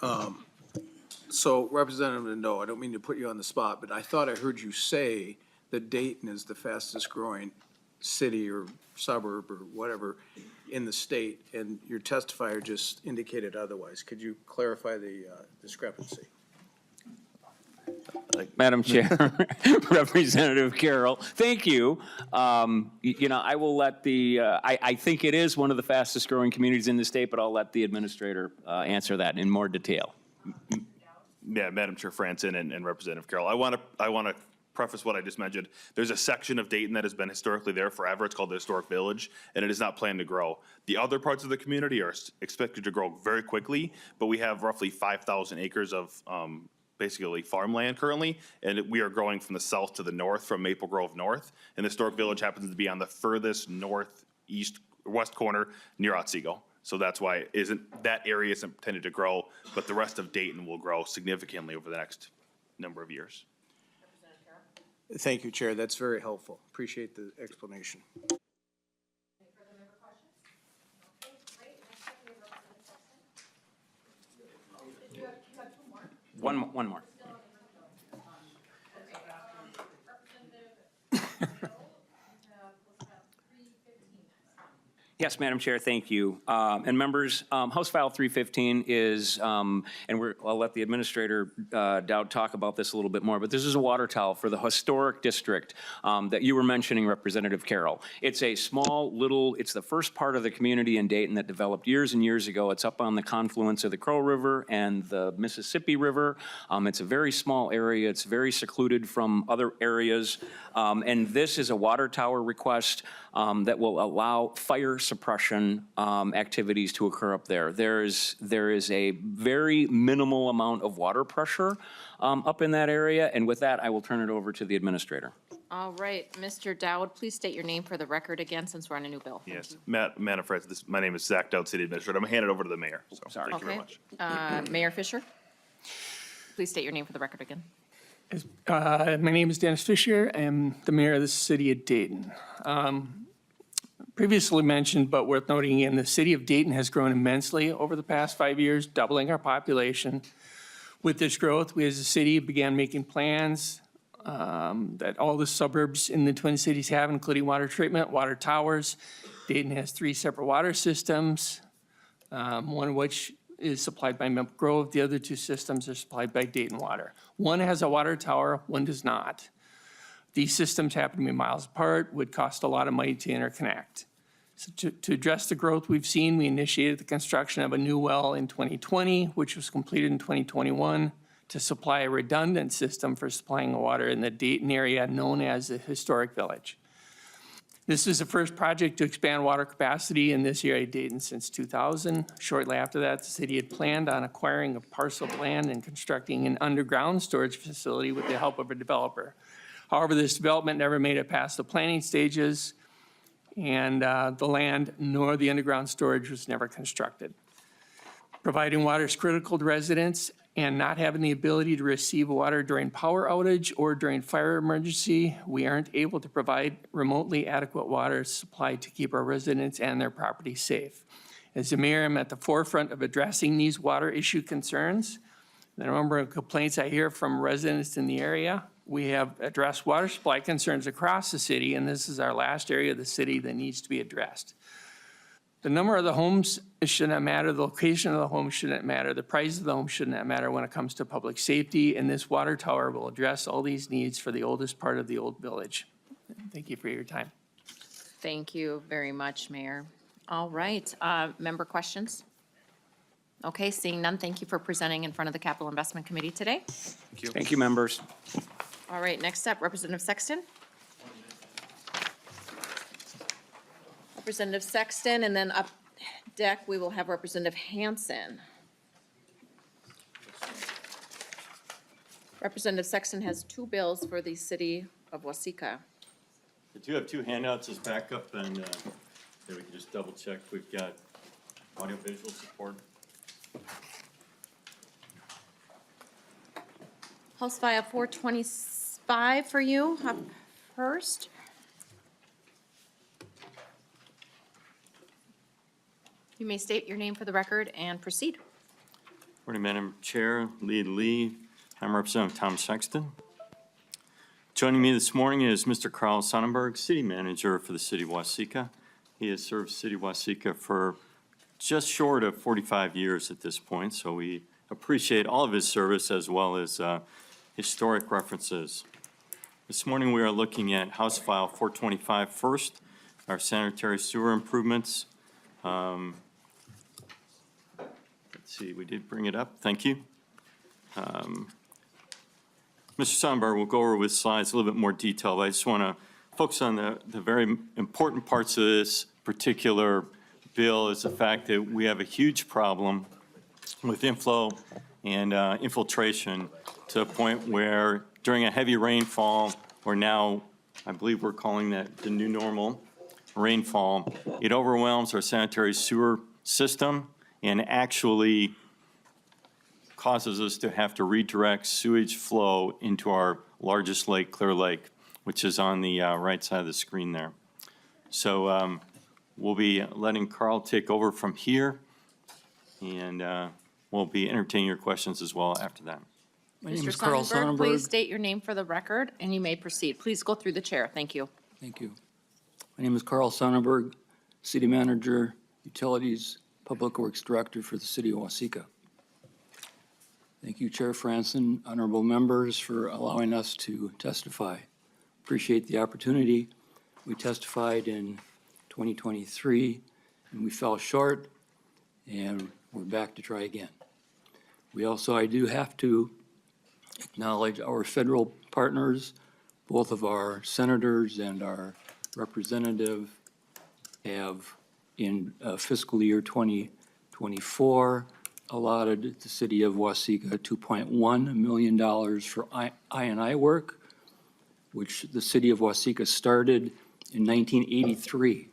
Speaker 13: So Representative Nadeau, I don't mean to put you on the spot, but I thought I heard you say that Dayton is the fastest growing city or suburb or whatever in the state, and your testifier just indicated otherwise. Could you clarify the discrepancy?
Speaker 19: Madam Chair, Representative Carroll, thank you. You know, I will let I think it is one of the fastest growing communities in the state, but I'll let the administrator answer that in more detail.
Speaker 15: Yeah, Madam Chair Franson and Representative Carroll, I want to preface what I just mentioned. There's a section of Dayton that has been historically there forever. It's called the Historic Village, and it is not planned to grow. The other parts of the community are expected to grow very quickly, but we have roughly 5,000 acres of basically farmland currently, and we are growing from the south to the north, from Maple Grove north, and the Historic Village happens to be on the furthest northeast west corner near Otsego. So that's why that area isn't intended to grow, but the rest of Dayton will grow significantly over the next number of years.
Speaker 13: Thank you, Chair. That's very helpful. Appreciate the explanation.
Speaker 19: One more. Yes, Madam Chair, thank you. And members, House File 315 is, and I'll let the Administrator Dowd talk about this a little bit more, but this is a water tower for the historic district that you were mentioning, Representative Carroll. It's a small little, it's the first part of the community in Dayton that developed years and years ago. It's up on the confluence of the Crow River and the Mississippi River. It's a very small area. It's very secluded from other areas. And this is a water tower request that will allow fire suppression activities to occur up there. There is a very minimal amount of water pressure up in that area, and with that, I will turn it over to the Administrator.
Speaker 1: All right, Mr. Dowd, please state your name for the record again, since we're on a new bill.
Speaker 15: Yes, Madam President, my name is Zach Dowd, City Administrator. I'm going to hand it over to the mayor. So,
Speaker 19: Sorry.
Speaker 15: Thank you very
Speaker 1: Okay.
Speaker 15: much.
Speaker 1: Mayor Fisher, please state your name for the record again.
Speaker 20: My name is Dennis Fisher. I am the mayor of the city of Dayton. Previously mentioned, but worth noting again, the city of Dayton has grown immensely over the past 5 years, doubling our population. With this growth, we as a city began making plans that all the suburbs in the Twin Cities have, including water treatment, water towers. Dayton has 3 separate water systems, one of which is supplied by Maple Grove. The other 2 systems are supplied by Dayton Water. One has a water tower, one does not. These systems happen to be miles apart, would cost a lot of money to interconnect. So to address the growth we've seen, we initiated the construction of a new well in 2020, which was completed in 2021, to supply a redundant system for supplying the water in the Dayton area known as the Historic Village. This is the first project to expand water capacity in this area of Dayton since 2000. Shortly after that, the city had planned on acquiring a parcel of land and constructing an underground storage facility with the help of a developer. However, this development never made it past the planning stages, and the land nor the underground storage was never constructed. Providing water is critical to residents, and not having the ability to receive water during power outage or during fire emergency, we aren't able to provide remotely adequate water supply to keep our residents and their property safe. As the mayor, I'm at the forefront of addressing these water issue concerns. The number of complaints I hear from residents in the area. We have addressed water supply concerns across the city, and this is our last area of the city that needs to be addressed. The number of the homes shouldn't matter, the location of the home shouldn't matter, the price of the home shouldn't matter when it comes to public safety, and this water tower will address all these needs for the oldest part of the old village. Thank you for your time.
Speaker 1: Thank you very much, Mayor. All right, member questions? Okay, seeing none, thank you for presenting in front of the Capital Investment Committee today.
Speaker 19: Thank you. Thank you, members.
Speaker 1: All right, next up, Representative Sexton. Representative Sexton, and then up deck, we will have Representative Hansen. Representative Sexton has 2 bills for the city of Waseca.
Speaker 21: I do have 2 handouts as backup, and then we can just double check. We've got audio-visual support.
Speaker 1: House File 425 for you up first. You may state your name for the record and proceed.
Speaker 21: Morning, Madam Chair, Lead Lee. I'm Representative Tom Sexton. Joining me this morning is Mr. Carl Sonnenberg, City Manager for the City of Waseca. He has served City of Waseca for just short of 45 years at this point, so we appreciate all of his service as well as historic references. This morning we are looking at House File 425 first, our sanitary sewer improvements. Let's see, we did bring it up. Thank you. Mr. Sonnenberg will go over with slides a little bit more detail, but I just want to focus on the very important parts of this particular bill is the fact that we have a huge problem with inflow and infiltration to a point where during a heavy rainfall, or now I believe we're calling that the new normal rainfall, it overwhelms our sanitary sewer system and actually causes us to have to redirect sewage flow into our largest lake, Clear Lake, which is on the right side of the screen there. So we'll be letting Carl take over from here, and we'll be entertaining your questions as well after that.
Speaker 22: My name
Speaker 1: Mr.
Speaker 22: is Carl
Speaker 1: Sonnenberg, please
Speaker 22: Sonnenberg.
Speaker 1: state your name for the record, and you may proceed. Please go through the chair. Thank you.
Speaker 22: Thank you. My name is Carl Sonnenberg,
Speaker 5: City Manager, Utilities, Public Works Director for the City of Waseca. Thank you, Chair Franson, honorable members, for allowing us to testify. Appreciate the opportunity. We testified in 2023, and we fell short, and we're back to try again. I do have to acknowledge our federal partners. Both of our senators and our representative have, in fiscal year 2024, allotted the city of Waseca $2.1 million for I&I work, which the city of Waseca started in 1983.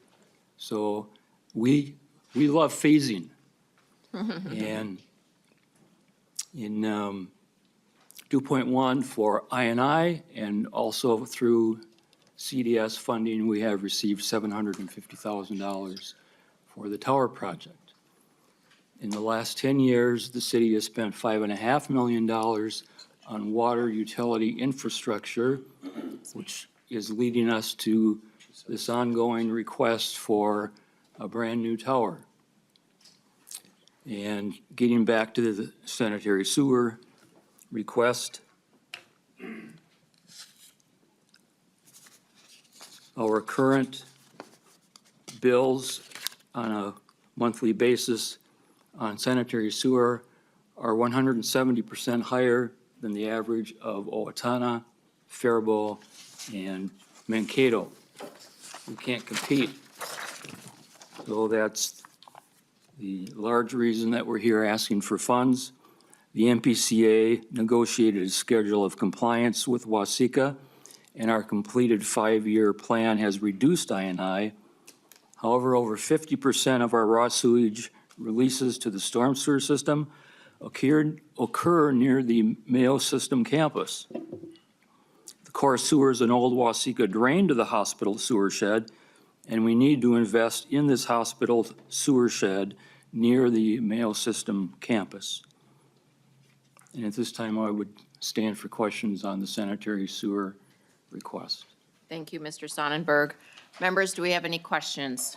Speaker 5: So we love phasing. And in 2.1 for I&I, and also through CDS funding, we have received $750,000 for the tower project. In the last 10 years, the city has spent $5.5 million on water utility infrastructure, which is leading us to this ongoing request for a brand-new tower. And getting back to the sanitary sewer request, our current bills on a monthly basis on sanitary sewer are 170% higher than the average of Owatonna, Faribault, and Mankato. We can't compete. So that's the large reason that we're here asking for funds. The MPCA negotiated a schedule of compliance with Waseca, and our completed 5-year plan has reduced I&I. However, over 50% of our raw sewage releases to the storm sewer system occur near the Mayo System campus. The core sewers in Old Waseca drain to the hospital sewer shed, and we need to invest in this hospital sewer shed near the Mayo System campus. And at this time, I would stand for questions on the sanitary sewer request.
Speaker 1: Thank you, Mr. Sonnenberg. Members, do we have any questions?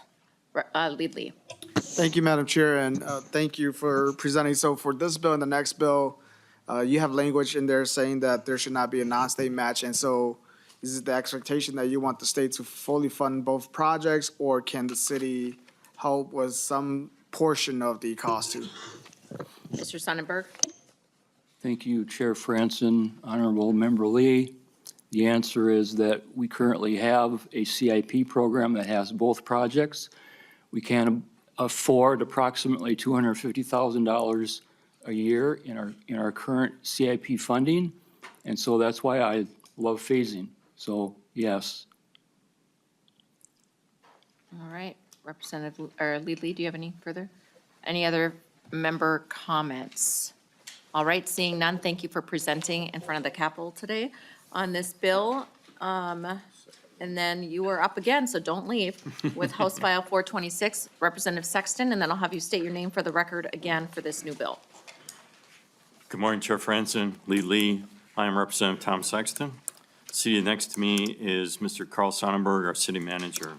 Speaker 1: Lead Lee.
Speaker 7: Thank you, Madam Chair, and thank you for presenting. So for this bill and the next bill, you have language in there saying that there should not be a non-state match. And so is it the expectation that you want the state to fully fund both projects, or can the city help with some portion of the cost too?
Speaker 1: Mr. Sonnenberg.
Speaker 5: Thank you, Chair Franson, Honorable Member Lee. The answer is that we currently have a CIP program that has both projects. We can afford approximately $250,000 a year in our current CIP funding, and so that's why I love phasing. So yes.
Speaker 1: All right, Representative or Lead Lee, do you have any other member comments? All right, seeing none, thank you for presenting in front of the Capitol today on this bill. And then you are up again, so don't leave, with House File 426, Representative Sexton, and then I'll have you state your name for the record again for this new bill.
Speaker 21: Good morning, Chair Franson, Lead Lee. I am Representative Tom Sexton. Seated next to me is Mr. Carl Sonnenberg, our city manager.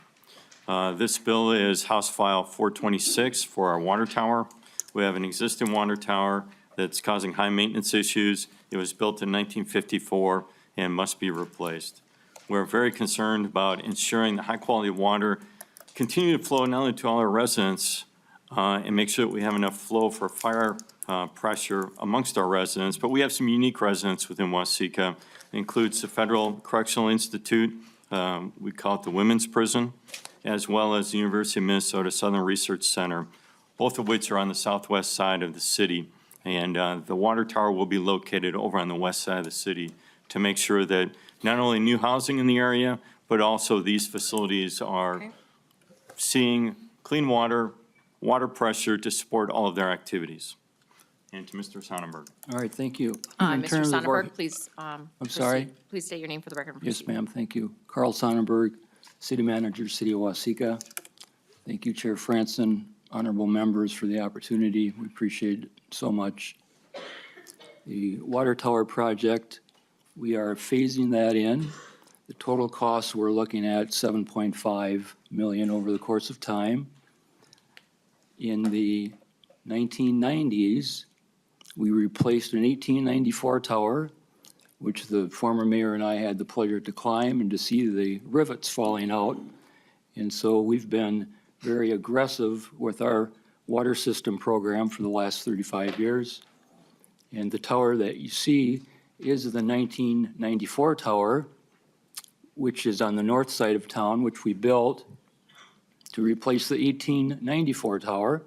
Speaker 21: This bill is House File 426 for our water tower. We have an existing water tower that's causing high maintenance issues. It was built in 1954 and must be replaced. We're very concerned about ensuring the high quality of water continue to flow not only to all our residents and make sure that we have enough flow for fire pressure amongst our residents, but we have some unique residents within Waseca. It includes the Federal Correctional Institute, we call it the Women's Prison, as well as the University of Minnesota Southern Research Center, both of which are on the southwest side of the city. And the water tower will be located over on the west side of the city to make sure that not only new housing in the area, but also these facilities are seeing clean water, water pressure to support all of their activities. And to Mr. Sonnenberg.
Speaker 5: All right, thank you.
Speaker 1: Mr. Sonnenberg, please.
Speaker 5: I'm sorry?
Speaker 1: Please state your name for the record.
Speaker 5: Yes, ma'am, thank you. Carl Sonnenberg, City Manager, City of Waseca. Thank you, Chair Franson, honorable members, for the opportunity. We appreciate it so much. The water tower project, we are phasing that in. The total costs, we're looking at 7.5 million over the course of time. In the 1990s, we replaced an 1894 tower, which the former mayor and I had the pleasure to climb and to see the rivets falling out. And so we've been very aggressive with our water system program for the last 35 years. And the tower that you see is the 1994 tower, which is on the north side of town, which we built to replace the 1894 tower.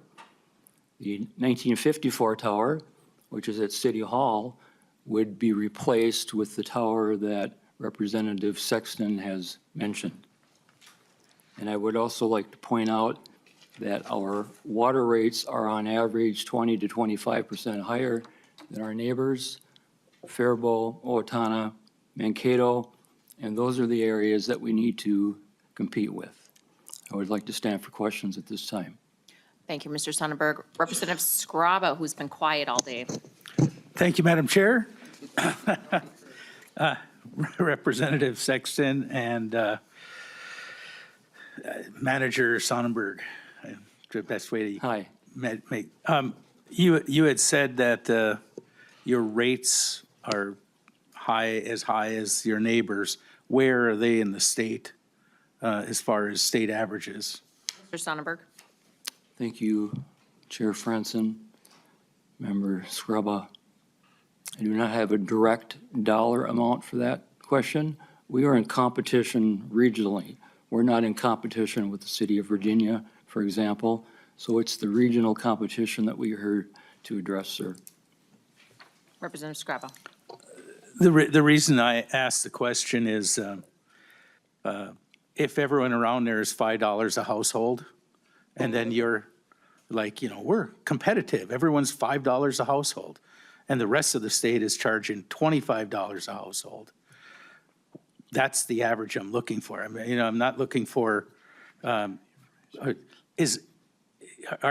Speaker 5: The 1954 tower, which is at City Hall, would be replaced with the tower that Representative Sexton has mentioned. And I would also like to point out that our water rates are on average 20 to 25% higher than our neighbors, Faribault, Owatonna, Mankato, and those are the areas that we need to compete with. I would like to stand for questions at this time.
Speaker 1: Thank you, Mr. Sonnenberg. Representative Scraba, who's been quiet all day.
Speaker 4: Thank you, Madam Chair. Representative Sexton and Manager Sonnenberg. The best way to
Speaker 5: Hi.
Speaker 4: make. You had said that your rates are high as your neighbors. Where are they in the state as far as state averages?
Speaker 1: Mr. Sonnenberg.
Speaker 5: Thank you, Chair Franson, Member Scrubba. I do not have a direct dollar amount for that question. We are in competition regionally. We're not in competition with the city of Virginia, for example. So it's the regional competition that we are here to address, sir.
Speaker 1: Representative Scraba.
Speaker 4: The reason I asked the question is if everyone around there is $5 a household, and then you're like, we're competitive. Everyone's $5 a household, and the rest of the state is charging $25 a household. That's the average I'm looking for. I mean, I'm not looking for, are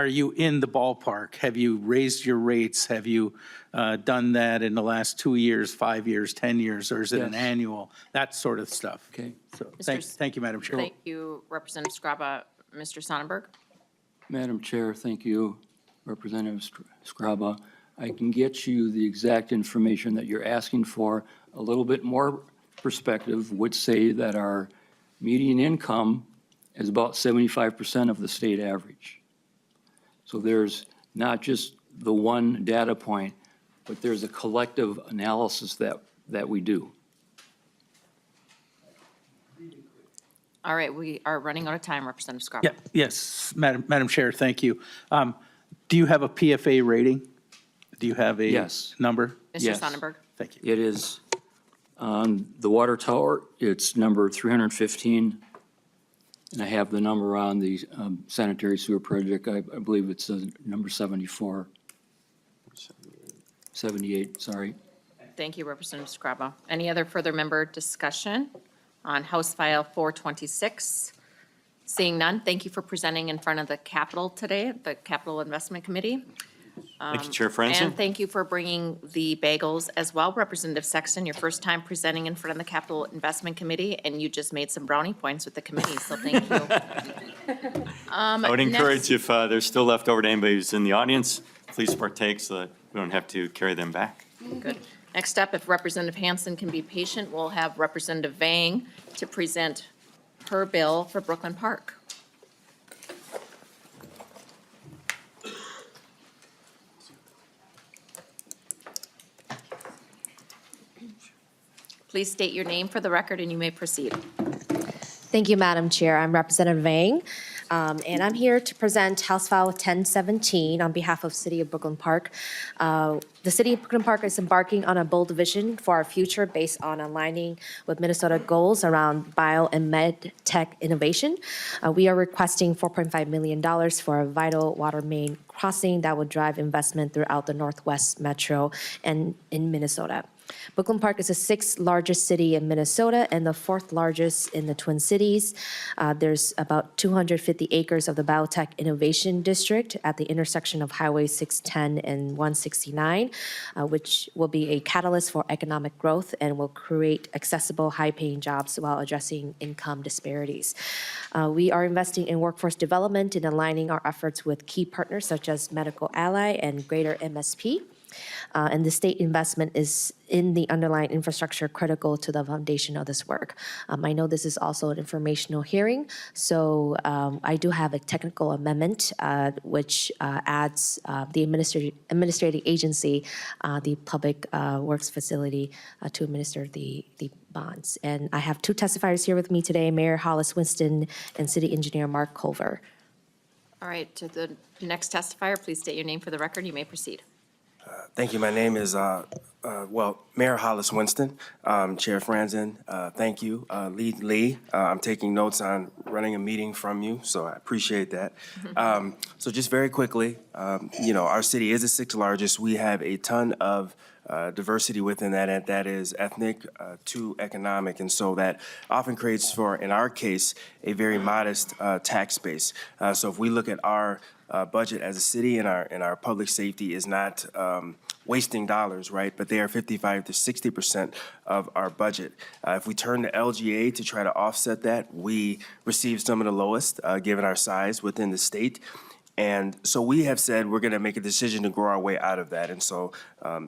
Speaker 4: you in the ballpark? Have you raised your rates? Have you done that in the last 2 years, 5 years, 10 years, or is it an
Speaker 5: Yes.
Speaker 4: annual? That sort of stuff.
Speaker 5: Okay.
Speaker 4: So thank you, Madam Chair.
Speaker 1: Thank you, Representative Scraba. Mr. Sonnenberg.
Speaker 5: Madam Chair, thank you, Representative Scraba. I can get you the exact information that you're asking for. A little bit more perspective would say that our median income is about 75% of the state average. So there's not just the one data point, but there's a collective analysis that we do.
Speaker 1: All right, we are running out of time, Representative Scraba.
Speaker 4: Yeah, yes, Madam Chair, thank you. Do you have a PFA rating? Do you have a
Speaker 5: Yes.
Speaker 4: number?
Speaker 1: Mr.
Speaker 5: Yes.
Speaker 1: Sonnenberg.
Speaker 4: Thank you.
Speaker 5: It is on the water tower, it's number 315. And I have the number on the sanitary sewer project. I believe it's number 74. 78, sorry.
Speaker 1: Thank you, Representative Scraba. Any other further member discussion on House File 426? Seeing none, thank you for presenting in front of the Capitol today, the Capital Investment Committee.
Speaker 21: Thank you, Chair Franson.
Speaker 1: And thank you for bringing the bagels as well. Representative Sexton, your first time presenting in front of the Capital Investment Committee, and you just made some brownie points with the committee, so thank you.
Speaker 21: I would encourage if there's still left over to anybody who's in the audience, please partake so that we don't have to carry them back.
Speaker 1: Good. Next up, if Representative Hansen can be patient, we'll have Representative Vang to present her bill for Brooklyn Park. Please state your name for the record and you may proceed.
Speaker 22: Thank you, Madam Chair. I'm Representative Vang, and I'm here to present House File 1017 on behalf of City of Brooklyn Park. The City of Brooklyn Park is embarking on a bold vision for our future based on aligning with Minnesota goals around bio and med tech innovation. We are requesting $4.5 million for a vital water main crossing that would drive investment throughout the Northwest Metro and in Minnesota. Brooklyn Park is the 6th largest city in Minnesota and the 4th largest in the Twin Cities. There's about 250 acres of the Biotech Innovation District at the intersection of Highway 610 and 169, which will be a catalyst for economic growth and will create accessible, high-paying jobs while addressing income disparities. We are investing in workforce development and aligning our efforts with key partners such as Medical Ally and Greater MSP. And the state investment is in the underlying infrastructure critical to the foundation of this work. I know this is also an informational hearing, so I do have a technical amendment which adds the administrative agency, the Public Works Facility, to administer the bonds. And I have 2 testifiers here with me today, Mayor Hollis Winston and City Engineer Mark Culver.
Speaker 1: All right, to the next testifier, please state your name for the record. You may proceed.
Speaker 3: Thank you. My name is, Mayor Hollis Winston, Chair Franzen. Thank you. Lead Lee, I'm taking notes on running a meeting from you, so I appreciate that. So just very quickly, our city is the 6th largest. We have a ton of diversity within that, and that is ethnic to economic. And so that often creates for, in our case, a very modest tax base. So if we look at our budget as a city and our public safety is not wasting dollars, right? But they are 55 to 60% of our budget. If we turn to LGA to try to offset that, we receive some of the lowest given our size within the state. And so we have said we're going to make a decision to grow our way out of that. And so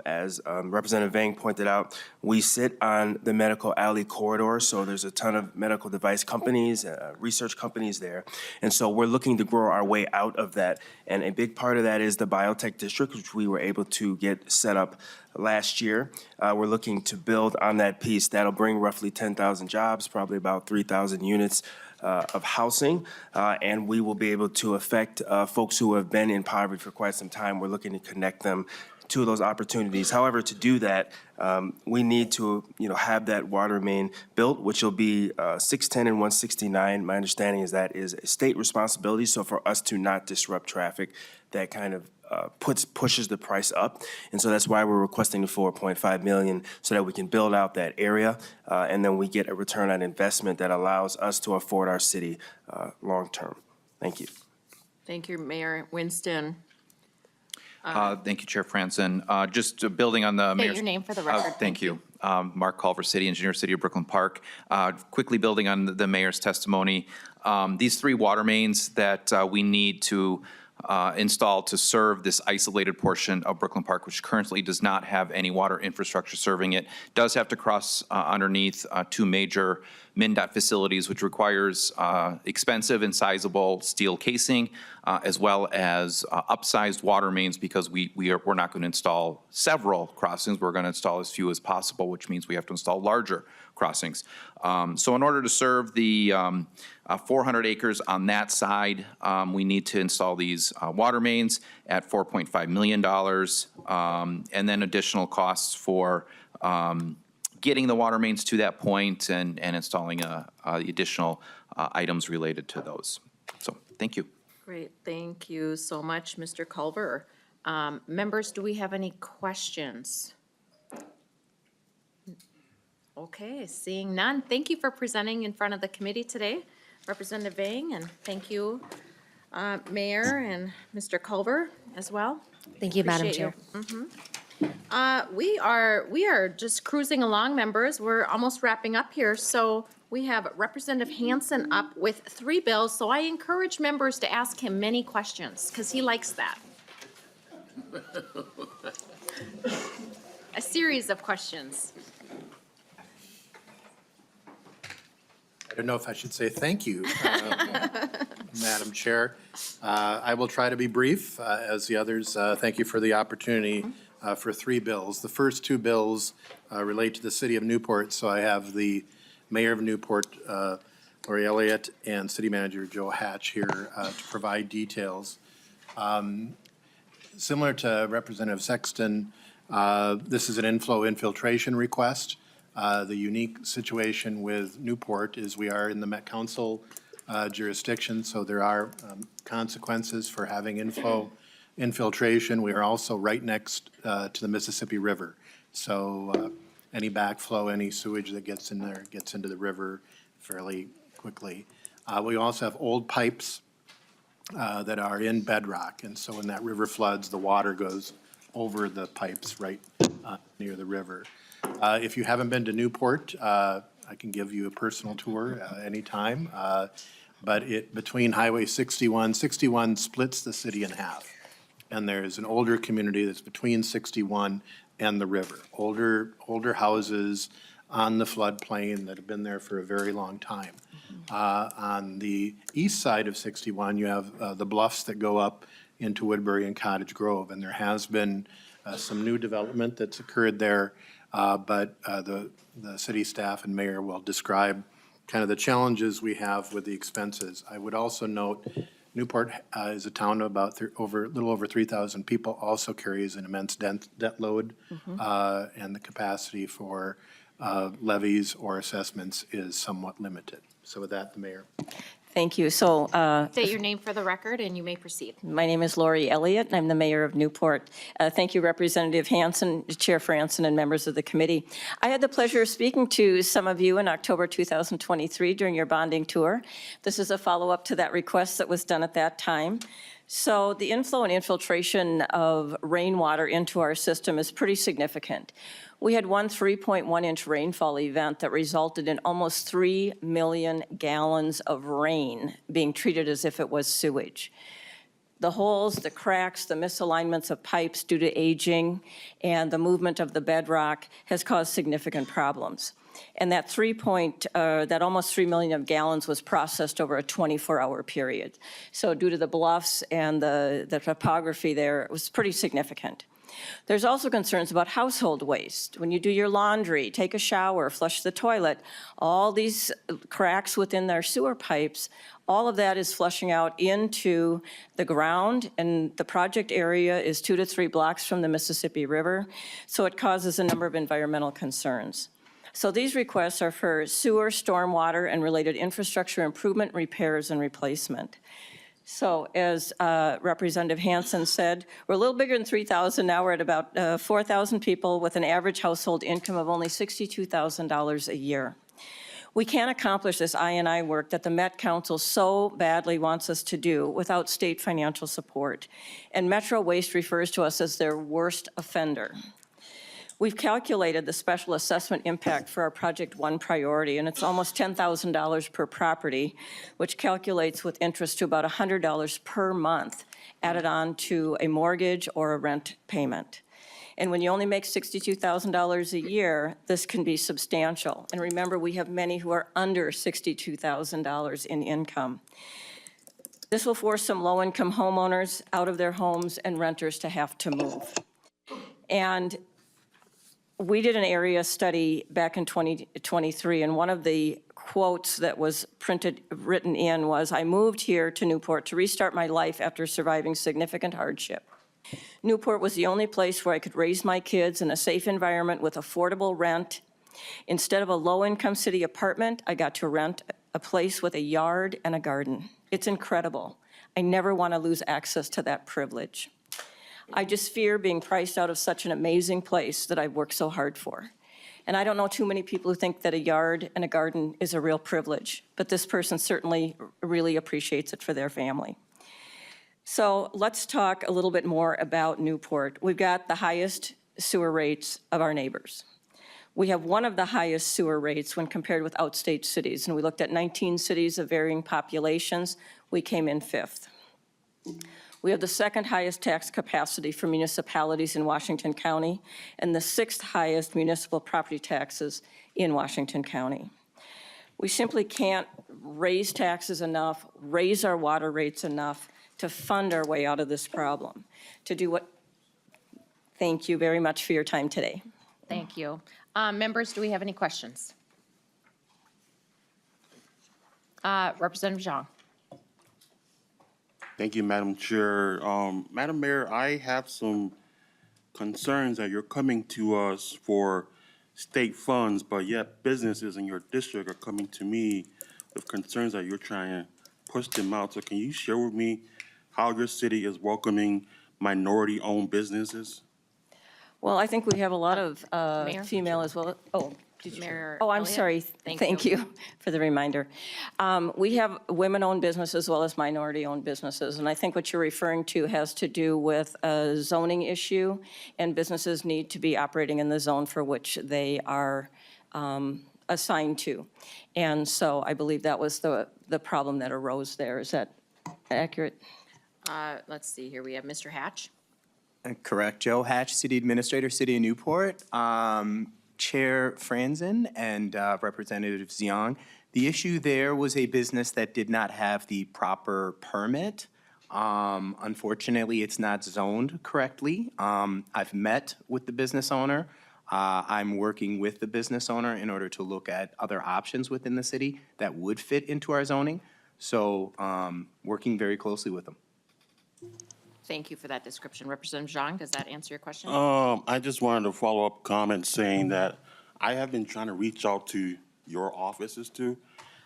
Speaker 3: as Representative Vang pointed out, we sit on the Medical Alley corridor. So there's a ton of medical device companies, research companies there. And so we're looking to grow our way out of that. And a big part of that is the biotech district, which we were able to get set up last year. We're looking to build on that piece. That'll bring roughly 10,000 jobs, probably about 3,000 units of housing, and we will be able to affect folks who have been in poverty for quite some time. We're looking to connect them to those opportunities. However, to do that, we need to, have that water main built, which will be 610 and 169. My understanding is that is a state responsibility. So for us to not disrupt traffic, that kind of pushes the price up. And so that's why we're requesting the $4.5 million so that we can build out that area. And then we get a return on investment that allows us to afford our city long-term. Thank you.
Speaker 1: Thank you, Mayor Winston.
Speaker 6: Thank you, Chair Franzen. Just building on the
Speaker 1: State
Speaker 6: mayor's.
Speaker 1: your name for the record.
Speaker 6: Thank you. Mark Culver, City Engineer, City of Brooklyn Park. Quickly building on the mayor's testimony, these 3 water mains that we need to installed to serve this isolated portion of Brooklyn Park, which currently does not have any water infrastructure serving it, does have to cross underneath 2 major MnDOT facilities, which requires expensive and sizable steel casing, as well as upsized water mains, because we're not going to install several crossings. We're going to install as few as possible, which means we have to install larger crossings. So in order to serve the 400 acres on that side, we need to install these water mains at $4.5 million, and then additional costs for getting the water mains to that point and installing the additional items related to those. So thank you.
Speaker 1: Great, thank you so much, Mr. Culver. Members, do we have any questions? Okay, seeing none. Thank you for presenting in front of the committee today, Representative Vang, and thank you, Mayor and Mr. Culver as well.
Speaker 22: Thank you, Madam
Speaker 1: Appreciate
Speaker 22: Chair.
Speaker 1: you. We are just cruising along, members. We're almost wrapping up here. So we have Representative Hansen up with 3 bills. So I encourage members to ask him many questions because he likes that. A series of questions.
Speaker 23: I don't know if I should say thank you, Madam Chair. I will try to be brief, as the others. Thank you for the opportunity for 3 bills. The first 2 bills relate to the city of Newport, so I have the Mayor of Newport, Lori Elliott, and City Manager Joe Hatch here to provide details. Similar to Representative Sexton, this is an infiltration request. The unique situation with Newport is we are in the Met Council jurisdiction, so there are consequences for having infiltration. We are also right next to the Mississippi River. So any backflow, any sewage that gets in there, gets into the river fairly quickly. We also have old pipes that are in bedrock, and so when that river floods, the water goes over the pipes right near the river. If you haven't been to Newport, I can give you a personal tour anytime. But between Highway 61 splits the city in half. And there's an older community that's between 61 and the river. Older houses on the floodplain that have been there for a very long time. On the east side of 61, you have the bluffs that go up into Woodbury and Cottage Grove. And there has been some new development that's occurred there. But the city staff and mayor will describe kind of the challenges we have with the expenses. I would also note Newport is a town of about a little over 3,000 people, also carries an immense debt load, and the capacity for levies or assessments is somewhat limited. So with that, the mayor.
Speaker 2: Thank you. So,
Speaker 1: State your name for the record, and you may proceed.
Speaker 2: my name is Lori Elliott, and I'm the mayor of Newport. Thank you, Representative Hansen, Chair Franson, and members of the committee. I had the pleasure of speaking to some of you in October 2023 during your bonding tour. This is a follow-up to that request that was done at that time. So the inflow and infiltration of rainwater into our system is pretty significant. We had one 3.1-inch rainfall event that resulted in almost 3 million gallons of rain being treated as if it was sewage. The holes, the cracks, the misalignments of pipes due to aging, and the movement of the bedrock has caused significant problems. And that that almost 3 million of gallons was processed over a 24-hour period. So due to the bluffs and the topography there, it was pretty significant. There's also concerns about household waste. When you do your laundry, take a shower, flush the toilet, all these cracks within their sewer pipes, all of that is flushing out into the ground, and the project area is 2 to 3 blocks from the Mississippi River, so it causes a number of environmental concerns. So these requests are for sewer, stormwater, and related infrastructure improvement, repairs, and replacement. So as Representative Hansen said, we're a little bigger than 3,000 now. We're at about 4,000 people with an average household income of only $62,000 a year. We can't accomplish this I&I work that the Met Council so badly wants us to do without state financial support. And Metro Waste refers to us as their worst offender. We've calculated the special assessment impact for our Project 1 priority, and it's almost $10,000 per property, which calculates with interest to about $100 per month added on to a mortgage or a rent payment. And when you only make $62,000 a year, this can be substantial. And remember, we have many who are under $62,000 in income. This will force some low-income homeowners out of their homes and renters to have to move. And we did an area study back in 2023, and one of the quotes that was written in was, "I moved here to Newport to restart my life after surviving significant hardship. Newport was the only place where I could raise my kids in a safe environment with affordable rent. Instead of a low-income city apartment, I got to rent a place with a yard and a garden. It's incredible. I never want to lose access to that privilege. I just fear being priced out of such an amazing place that I've worked so hard for." And I don't know too many people who think that a yard and a garden is a real privilege, but this person certainly really appreciates it for their family. So let's talk a little bit more about Newport. We've got the highest sewer rates of our neighbors. We have one of the highest sewer rates when compared with outstate cities, and we looked at 19 cities of varying populations. We came in 5th. We have the 2nd highest tax capacity for municipalities in Washington County and the 6th highest municipal property taxes in Washington County. We simply can't raise taxes enough, raise our water rates enough to fund our way out of this problem. Thank you very much for your time today.
Speaker 1: Thank you. Members, do we have any questions? Representative Zhang.
Speaker 8: Thank you, Madam Chair. Madam Mayor, I have some concerns that you're coming to us for state funds, but yet businesses in your district are coming to me with concerns that you're trying to push them out. So can you share with me how your city is welcoming minority-owned businesses?
Speaker 2: Well, I think we have a lot of
Speaker 1: Mayor?
Speaker 2: female as well. Oh, did you?
Speaker 1: Mayor
Speaker 2: Oh, I'm
Speaker 1: Elliott?
Speaker 2: sorry.
Speaker 1: Thank
Speaker 2: Thank
Speaker 1: you.
Speaker 2: you for the reminder. We have women-owned businesses as well as minority-owned businesses, and I think what you're referring to has to do with a zoning issue, and businesses need to be operating in the zone for which they are assigned to. And so I believe that was the problem that arose there. Is that accurate?
Speaker 1: Let's see here, we have Mr. Hatch.
Speaker 9: Correct. Joe Hatch, City Administrator, City of Newport. Chair Franzen and Representative Ziong. The issue there was a business that did not have the proper permit. Unfortunately, it's not zoned correctly. I've met with the business owner. I'm working with the business owner in order to look at other options within the city that would fit into our zoning. So working very closely with them.
Speaker 1: Thank you for that description. Representative Zhang, does that answer your question?
Speaker 8: I just wanted to follow up comment saying that I have been trying to reach out to your offices to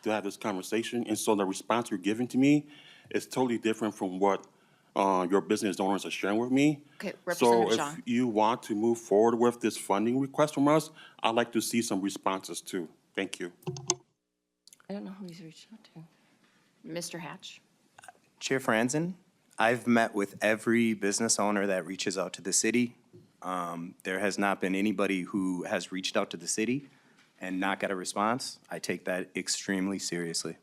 Speaker 8: have this conversation. And so the response you're giving to me is totally different from what your business owners are sharing with me.
Speaker 1: Okay, Representative
Speaker 8: So
Speaker 1: Zhang.
Speaker 8: if you want to move forward with this funding request from us, I'd like to see some responses too. Thank you.
Speaker 2: I don't know who he's reached out to.
Speaker 1: Mr. Hatch.
Speaker 9: Chair Franzen, I've met with every business owner that reaches out to the city. There has not been anybody who has reached out to the city and not got a response. I take that extremely seriously.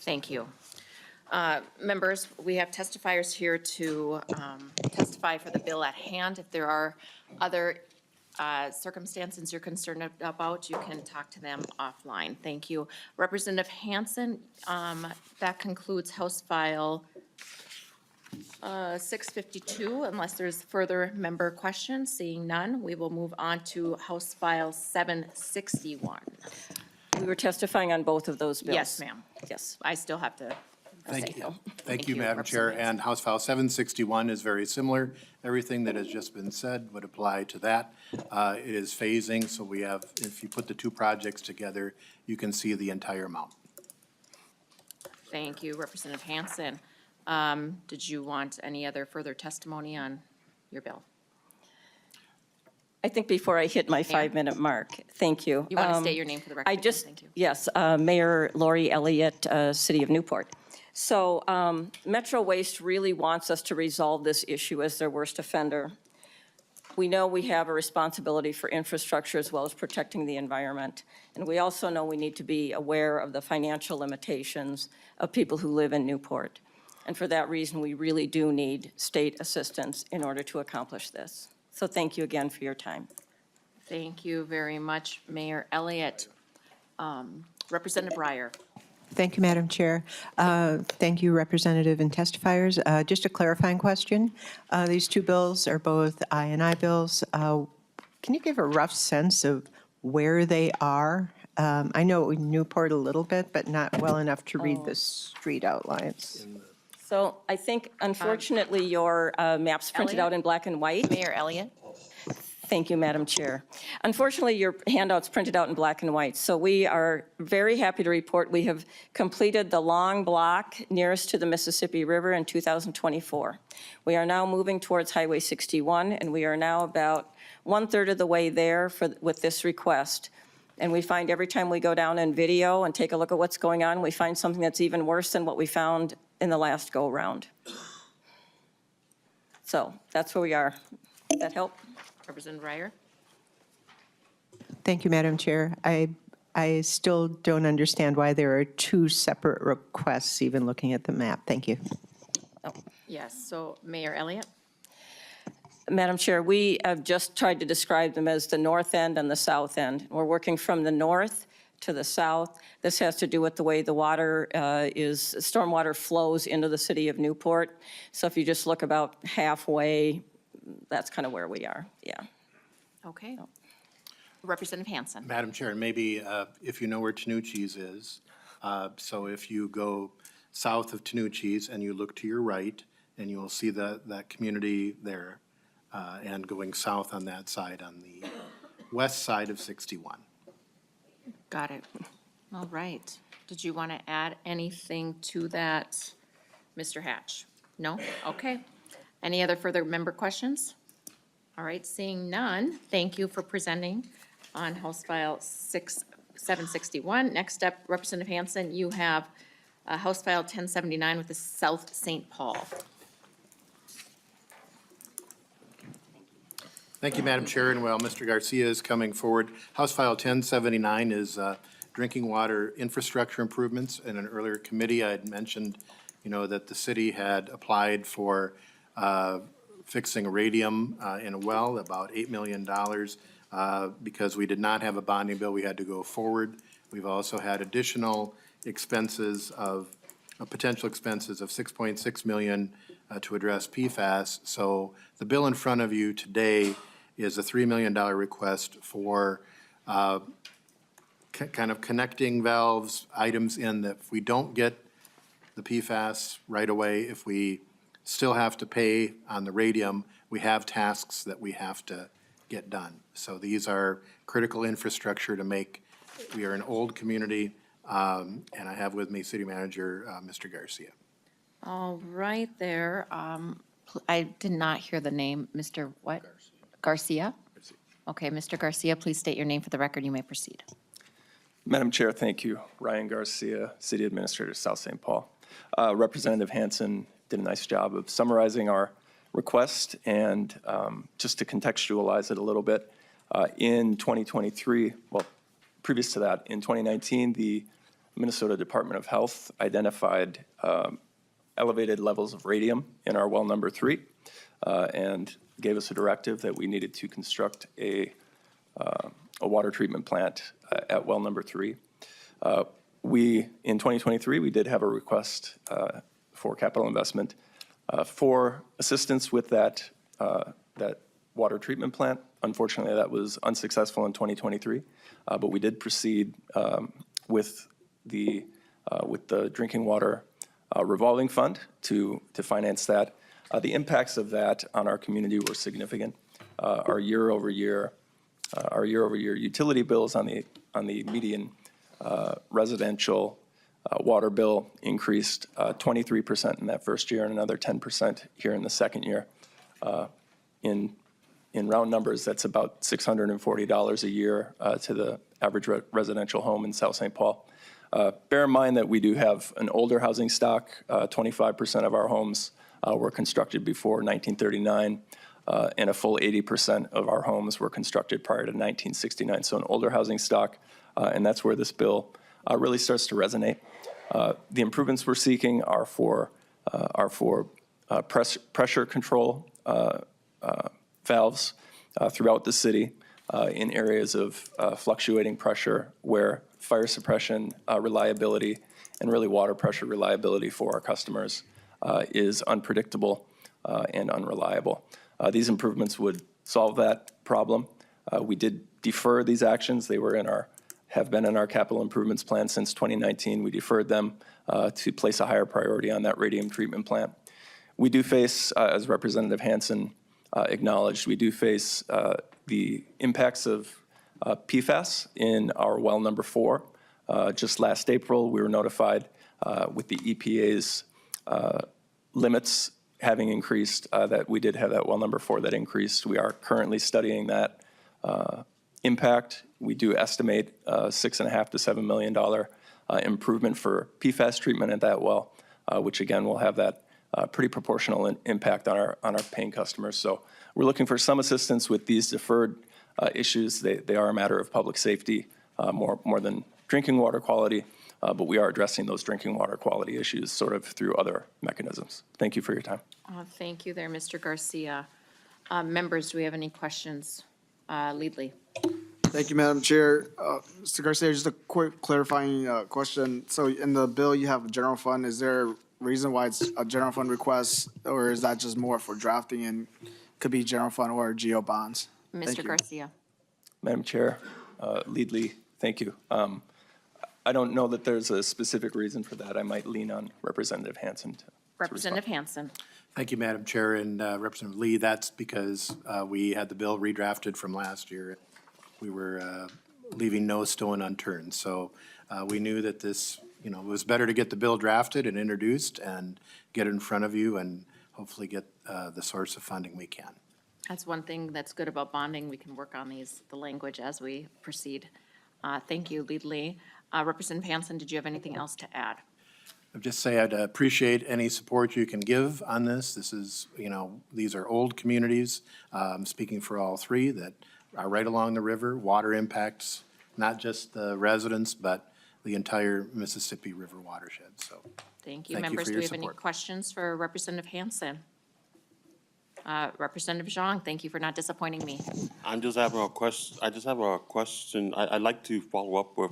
Speaker 1: Thank you. Members, we have testifiers here to testify for the bill at hand. If there are other circumstances you're concerned about, you can talk to them offline. Thank you. Representative Hansen, that concludes House File 652. Unless there's further member questions, seeing none, we will move on to House File 761.
Speaker 2: We were testifying on both of those bills.
Speaker 1: Yes, ma'am.
Speaker 2: Yes.
Speaker 1: I still have to say
Speaker 23: Thank you.
Speaker 1: so.
Speaker 23: Thank you, Madam Chair.
Speaker 1: Representative
Speaker 23: And House File 761 is very similar. Everything that has just been said would apply to that. It is phasing, so we have, if you put the two projects together, you can see the entire amount.
Speaker 1: Thank you, Representative Hansen. Did you want any other further testimony on your bill?
Speaker 2: I think before I hit my 5-minute mark, thank you.
Speaker 1: You want to state your name for the record?
Speaker 2: I
Speaker 1: again?
Speaker 2: just,
Speaker 1: Thank you.
Speaker 2: yes, Mayor Lori Elliott, City of Newport. So Metro Waste really wants us to resolve this issue as their worst offender. We know we have a responsibility for infrastructure as well as protecting the environment. And we also know we need to be aware of the financial limitations of people who live in Newport. And for that reason, we really do need state assistance in order to accomplish this. So thank you again for your time.
Speaker 1: Thank you very much, Mayor Elliott. Representative Breyer.
Speaker 10: Thank you, Madam Chair. Thank you, Representative and testifiers. Just a clarifying question. These two bills are both I&I bills. Can you give a rough sense of where they are? I know Newport a little bit, but not well enough to read the street outlines.
Speaker 2: So I think, unfortunately, your map's printed out in black and white.
Speaker 1: Mayor Elliott.
Speaker 2: Thank you, Madam Chair. Unfortunately, your handout's printed out in black and white, so we are very happy to report we have completed the long block nearest to the Mississippi River in 2024. We are now moving towards Highway 61, and we are now about 1/3 of the way there with this request. And we find every time we go down in video and take a look at what's going on, we find something that's even worse than what we found in the last go-round. So that's where we are. Does that help?
Speaker 1: Representative Breyer.
Speaker 10: Thank you, Madam Chair. I still don't understand why there are two separate requests, even looking at the map. Thank you.
Speaker 1: Yes, so Mayor Elliott.
Speaker 2: Madam Chair, we have just tried to describe them as the north end and the south end. We're working from the north to the south. This has to do with the way the water stormwater flows into the city of Newport. So if you just look about halfway, that's kind of where we are, yeah.
Speaker 1: Okay. Representative Hansen.
Speaker 23: Madam Chair, maybe if you know where Tanucci's is, so if you go south of Tanucci's and you look to your right, and you will see that community there, and going south on that side, on the west side of 61.
Speaker 1: Got it. All right. Did you want to add anything to that, Mr. Hatch? No? Okay. Any other further member questions? All right, seeing none, thank you for presenting on House File 761. Next up, Representative Hansen, you have House File 1079 with the South St. Paul.
Speaker 23: Thank you, Madam Chair, and while Mr. Garcia is coming forward, House File 1079 is drinking water infrastructure improvements. In an earlier committee, I had mentioned, that the city had applied for fixing a radium in a well, about $8 million. Because we did not have a bonding bill, we had to go forward. We've also had additional expenses potential expenses of $6.6 million to address PFAS. So the bill in front of you today is a $3 million request for kind of connecting valves, items in that if we don't get the PFAS right away, if we still have to pay on the radium, we have tasks that we have to get done. So these are critical infrastructure to make. We are an old community, and I have with me City Manager Mr. Garcia.
Speaker 1: All right there. I did not hear the name, Mr. what? Garcia? Okay, Mr. Garcia, please state your name for the record. You may proceed.
Speaker 11: Madam Chair, thank you. Ryan Garcia, City Administrator, South St. Paul. Representative Hansen did a nice job of summarizing our request, and just to contextualize it a little bit, in 2023, well, previous to that, in 2019, the Minnesota Department of Health identified elevated levels of radium in our well number 3, and gave us a directive that we needed to construct a water treatment plant at well number 3. In 2023, we did have a request for capital investment for assistance with that water treatment plant. Unfortunately, that was unsuccessful in 2023, but we did proceed with the drinking water revolving fund to finance that. The impacts of that on our community were significant. Our year-over-year utility bills on the median residential water bill increased 23% in that first year and another 10% here in the second year. In round numbers, that's about $640 a year to the average residential home in South St. Paul. Bear in mind that we do have an older housing stock. 25% of our homes were constructed before 1939, and a full 80% of our homes were constructed prior to 1969. So an older housing stock, and that's where this bill really starts to resonate. The improvements we're seeking are for pressure control valves throughout the city in areas of fluctuating pressure where fire suppression reliability and really water pressure reliability for our customers is unpredictable and unreliable. These improvements would solve that problem. We did defer these actions. They have been in our capital improvements plan since 2019. We deferred them to place a higher priority on that radium treatment plant. We do face, as Representative Hansen acknowledged, we do face the impacts of PFAS in our well number 4. Just last April, we were notified with the EPA's limits having increased, that we did have that well number 4 that increased. We are currently studying that impact. We do estimate $6.5 to $7 million improvement for PFAS treatment at that well, which again will have that pretty proportional impact on our paying customers. So we're looking for some assistance with these deferred issues. They are a matter of public safety more than drinking water quality, but we are addressing those drinking water quality issues sort of through other mechanisms. Thank you for your time.
Speaker 1: Thank you there, Mr. Garcia. Members, do we have any questions? Leadley.
Speaker 7: Thank you, Madam Chair. Mr. Garcia, just a quick clarifying question. So in the bill, you have a general fund. Is there a reason why it's a general fund request, or is that just more for drafting and could be general fund or GO bonds?
Speaker 1: Mr. Garcia.
Speaker 11: Madam Chair, Leadley, thank you. I don't know that there's a specific reason for that. I might lean on Representative Hansen.
Speaker 1: Representative Hansen.
Speaker 23: Thank you, Madam Chair, and Representative Lee. That's because we had the bill redrafted from last year. We were leaving no stone unturned. So we knew that this, it was better to get the bill drafted and introduced and get it in front of you and hopefully get the source of funding we can.
Speaker 1: That's one thing that's good about bonding. We can work on the language as we proceed. Thank you, Lead Lee. Representative Hansen, did you have anything else to add?
Speaker 23: I'd just say I'd appreciate any support you can give on this. This is, these are old communities, speaking for all three, that are right along the river. Water impacts not just the residents, but the entire Mississippi River watershed, so.
Speaker 1: Thank you.
Speaker 23: Thank you
Speaker 1: Members,
Speaker 23: for
Speaker 1: do
Speaker 23: your
Speaker 1: we have any
Speaker 23: support.
Speaker 1: questions for Representative Hansen? Representative Zhang, thank you for not disappointing me.
Speaker 8: I just have a question. I'd like to follow up with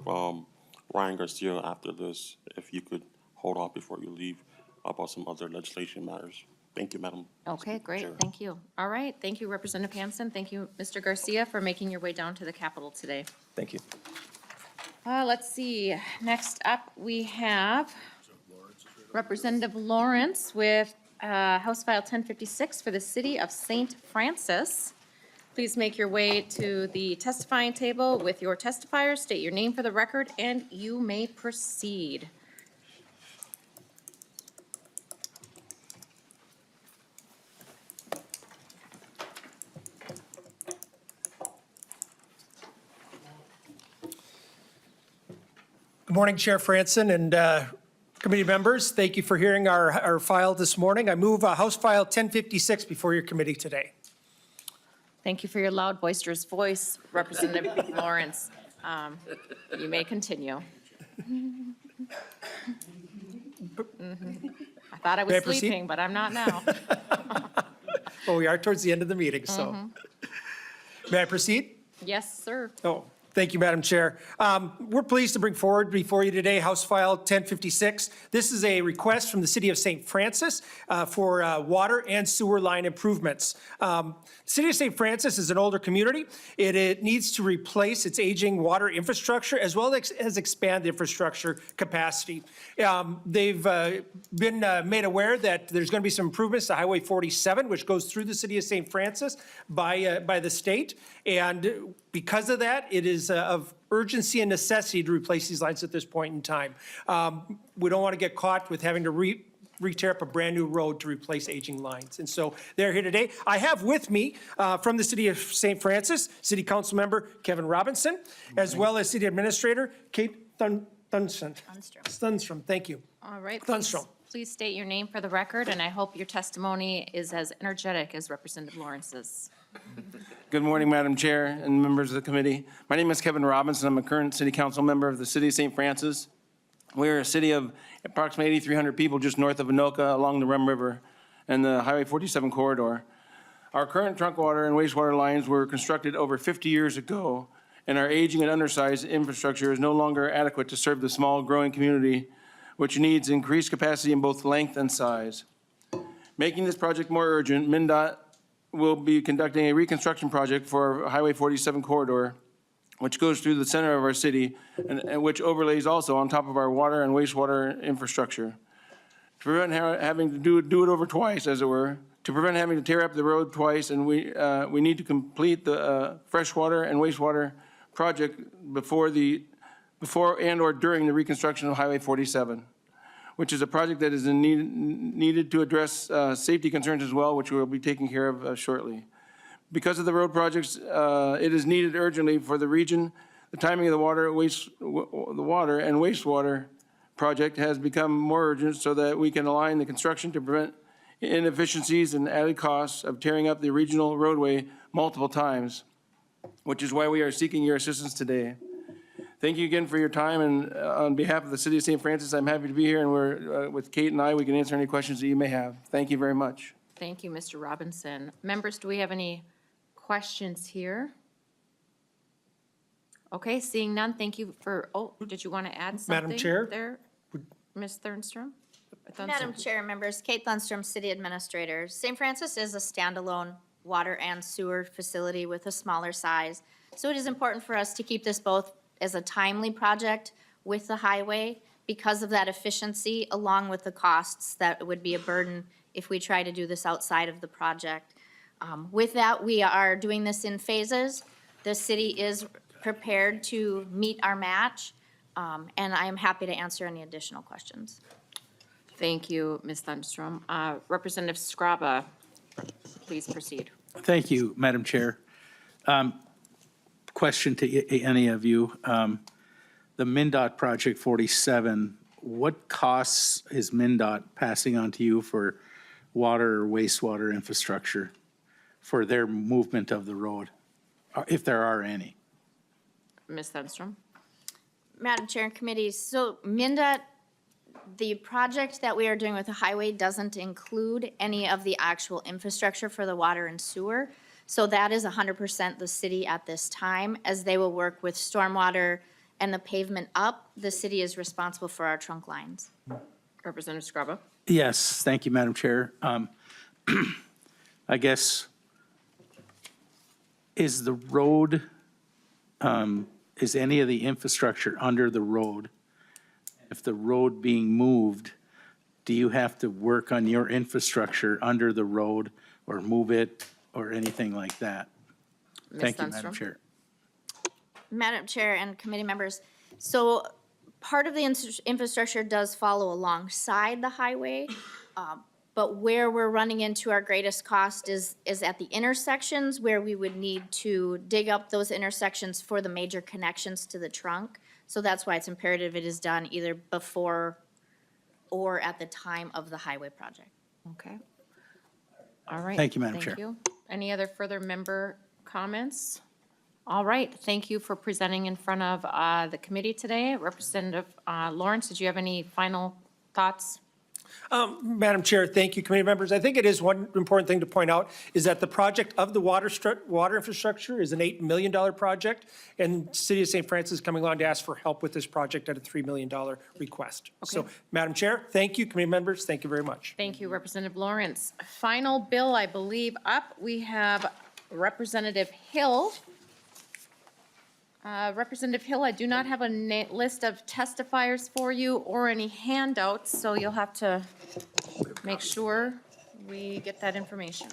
Speaker 8: Ryan Garcia after this, if you could hold off before you leave about some other legislation matters. Thank you, Madam.
Speaker 1: Okay, great,
Speaker 8: Chair.
Speaker 1: thank you. All right, thank you, Representative Hansen. Thank you, Mr. Garcia, for making your way down to the Capitol today.
Speaker 11: Thank you.
Speaker 1: Let's see, next up, we have Representative Lawrence with House File 1056 for the City of St. Francis. Please make your way to the testifying table with your testifiers, state your name for the record, and you may proceed.
Speaker 12: Good morning, Chair Franson and committee members. Thank you for hearing our file this morning. I move House File 1056 before your committee today.
Speaker 1: Thank you for your loud, boisterous voice, Representative Lawrence. You may continue. I thought I
Speaker 12: May I
Speaker 1: was
Speaker 12: proceed?
Speaker 1: sleeping, but I'm not now.
Speaker 12: Well, we are towards the end of the meeting, so. May I proceed?
Speaker 1: Yes, sir.
Speaker 12: Oh, thank you, Madam Chair. We're pleased to bring forward before you today House File 1056. This is a request from the City of St. Francis for water and sewer line improvements. The City of St. Francis is an older community. It needs to replace its aging water infrastructure as well as expand infrastructure capacity. They've been made aware that there's going to be some improvements to Highway 47, which goes through the City of St. Francis by the state. And because of that, it is of urgency and necessity to replace these lines at this point in time. We don't want to get caught with having to re-tear up a brand-new road to replace aging lines. And so they're here today. I have with me from the City of St. Francis, City Council Member Kevin Robinson, as well as City Administrator Kate Thunstrom. Thank you.
Speaker 1: All right.
Speaker 12: Thunstrom.
Speaker 1: Please state your name for the record, and I hope your testimony is as energetic as Representative Lawrence's.
Speaker 3: Good morning, Madam Chair and members of the committee. My name is Kevin Robinson. I'm a current city council member of the City of St. Francis. We're a city of approximately 8,300 people just north of Anoka along the Rum River and the Highway 47 corridor. Our current trunk water and wastewater lines were constructed over 50 years ago, and our aging and undersized infrastructure is no longer adequate to serve the small growing community, which needs increased capacity in both length and size. Making this project more urgent, MnDOT will be conducting a reconstruction project for Highway 47 corridor, which goes through the center of our city and which overlays also on top of our water and wastewater infrastructure. To prevent having to do it over twice, as it were, to prevent having to tear up the road twice, and we need to complete the freshwater and wastewater project before and or during the reconstruction of Highway 47, which is a project that is needed to address safety concerns as well, which we'll be taking care of shortly. Because of the road projects, it is needed urgently for the region. The timing of the water and wastewater project has become more urgent so that we can align the construction to prevent inefficiencies and added costs of tearing up the regional roadway multiple times, which is why we are seeking your assistance today. Thank you again for your time, and on behalf of the City of St. Francis, I'm happy to be here, and we're, with Kate and I, we can answer any questions that you may have. Thank you very much.
Speaker 1: Thank you, Mr. Robinson. Members, do we have any questions here? Okay, seeing none, thank you for, did you want to add something?
Speaker 12: Madam Chair?
Speaker 1: There, Ms. Thunstrom?
Speaker 14: Madam Chair, members, Kate Thunstrom, City Administrator. St. Francis is a standalone water and sewer facility with a smaller size. So it is important for us to keep this both as a timely project with the highway because of that efficiency, along with the costs that would be a burden if we try to do this outside of the project. With that, we are doing this in phases. The city is prepared to meet our match, and I am happy to answer any additional questions.
Speaker 1: Thank you, Ms. Thunstrom. Representative Scraba, please proceed.
Speaker 4: Thank you, Madam Chair. Question to any of you. The MnDOT Project 47, what costs is MnDOT passing on to you for water or wastewater infrastructure for their movement of the road, if there are any?
Speaker 1: Ms. Thunstrom?
Speaker 14: Madam Chair and Committee, so MnDOT, the project that we are doing with the highway doesn't include any of the actual infrastructure for the water and sewer. So that is 100% the city at this time, as they will work with stormwater and the pavement up. The city is responsible for our trunk lines.
Speaker 1: Representative Scrabba?
Speaker 4: Yes, thank you, Madam Chair. I guess, is the road, is any of the infrastructure under the road? If the road being moved, do you have to work on your infrastructure under the road or move it or anything like that?
Speaker 1: Ms.
Speaker 4: Thank you, Madam
Speaker 1: Thunstrom?
Speaker 4: Chair.
Speaker 14: Madam Chair and committee members, so part of the infrastructure does follow alongside the highway, but where we're running into our greatest cost is at the intersections, where we would need to dig up those intersections for the major connections to the trunk. So that's why it's imperative it is done either before or at the time of the highway project.
Speaker 1: Okay. All right.
Speaker 4: Thank you, Madam Chair.
Speaker 1: Thank you. Any other further member comments? All right, thank you for presenting in front of the committee today. Representative Lawrence, did you have any final thoughts?
Speaker 12: Madam Chair, thank you, committee members. I think it is one important thing to point out is that the project of the water infrastructure is an $8 million project, and City of St. Francis is coming along to ask for help with this project at a $3 million request. So, Madam Chair, thank you, committee members, thank you very much.
Speaker 1: Thank you, Representative Lawrence. Final bill, I believe, up, we have Representative Hill. Representative Hill, I do not have a list of testifiers for you or any handouts, so you'll have to make sure we get that information.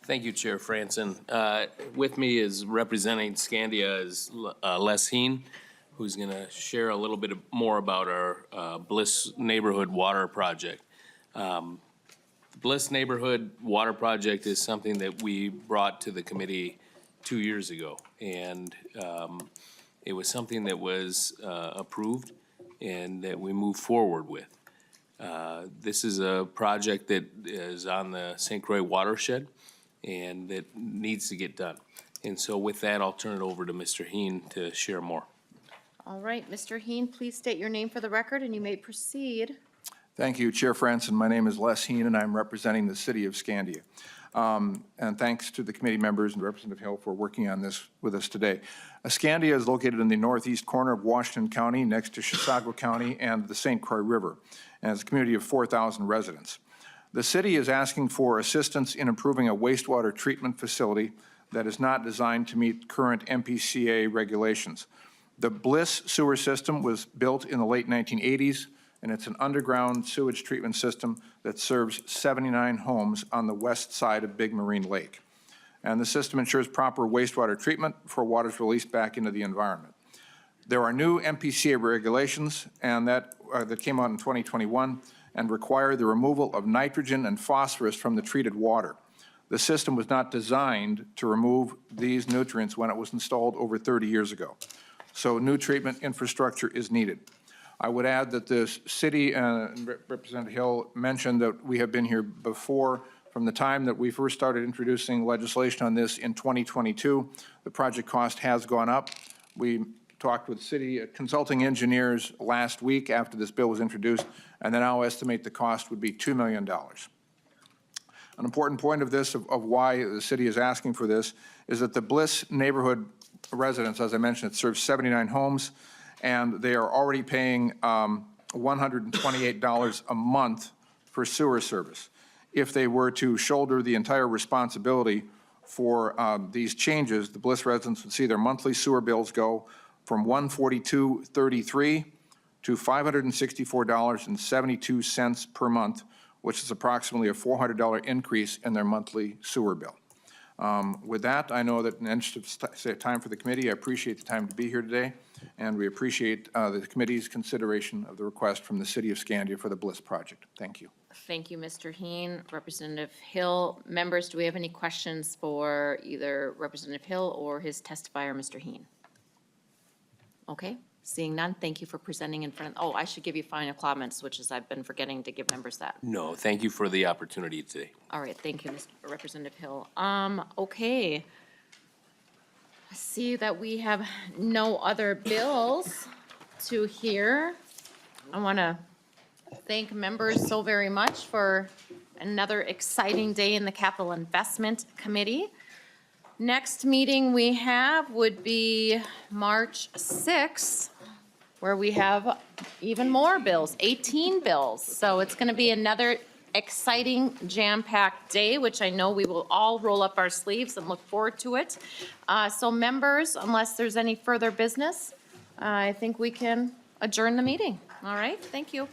Speaker 16: Thank you, Chair Franson. With me is representing Scandia is Les Heen, who's going to share a little bit more about our Bliss Neighborhood Water Project. Bliss Neighborhood Water Project is something that we brought to the committee 2 years ago, and it was something that was approved and that we moved forward with. This is a project that is on the St. Croix watershed and that needs to get done. And so with that, I'll turn it over to Mr. Heen to share more.
Speaker 1: All right, Mr. Heen, please state your name for the record and you may proceed.
Speaker 17: Thank you, Chair Franson. My name is Les Heen, and I'm representing the city of Scandia. And thanks to the committee members and Representative Hill for working on this with us today. Scandia is located in the northeast corner of Washington County, next to Chisago County and the St. Croix River, and it's a community of 4,000 residents. The city is asking for assistance in improving a wastewater treatment facility that is not designed to meet current MPCA regulations. The Bliss sewer system was built in the late 1980s, and it's an underground sewage treatment system that serves 79 homes on the west side of Big Marine Lake. And the system ensures proper wastewater treatment before water is released back into the environment. There are new MPCA regulations and that came out in 2021 and require the removal of nitrogen and phosphorus from the treated water. The system was not designed to remove these nutrients when it was installed over 30 years ago. So new treatment infrastructure is needed. I would add that the city, Representative Hill mentioned that we have been here before. From the time that we first started introducing legislation on this in 2022, the project cost has gone up. We talked with city consulting engineers last week after this bill was introduced, and they now estimate the cost would be $2 million. An important point of this, of why the city is asking for this, is that the Bliss neighborhood residents, as I mentioned, it serves 79 homes, and they are already paying $128 a month for sewer service. If they were to shoulder the entire responsibility for these changes, the Bliss residents would see their monthly sewer bills go from $142.33 to $564.72 per month, which is approximately a $400 increase in their monthly sewer bill. With that, I know that in the interest of time for the committee, I appreciate the time to be here today, and we appreciate the committee's consideration of the request from the city of Scandia for the Bliss project. Thank you.
Speaker 1: Thank you, Mr. Heen. Representative Hill, members, do we have any questions for either Representative Hill or his testifier, Mr. Heen? Okay, seeing none, thank you for presenting in front of, oh, I should give you final comments, which is I've been forgetting to give members that.
Speaker 16: No, thank you for the opportunity today.
Speaker 1: All right, thank you, Mr. Representative Hill. Okay. I see that we have no other bills to hear. I want to thank members so very much for another exciting day in the Capital Investment Committee. Next meeting we have would be March 6th, where we have even more bills, 18 bills. So it's going to be another exciting jam-packed day, which I know we will all roll up our sleeves and look forward to it. So members, unless there's any further business, I think we can adjourn the meeting. All right, thank you.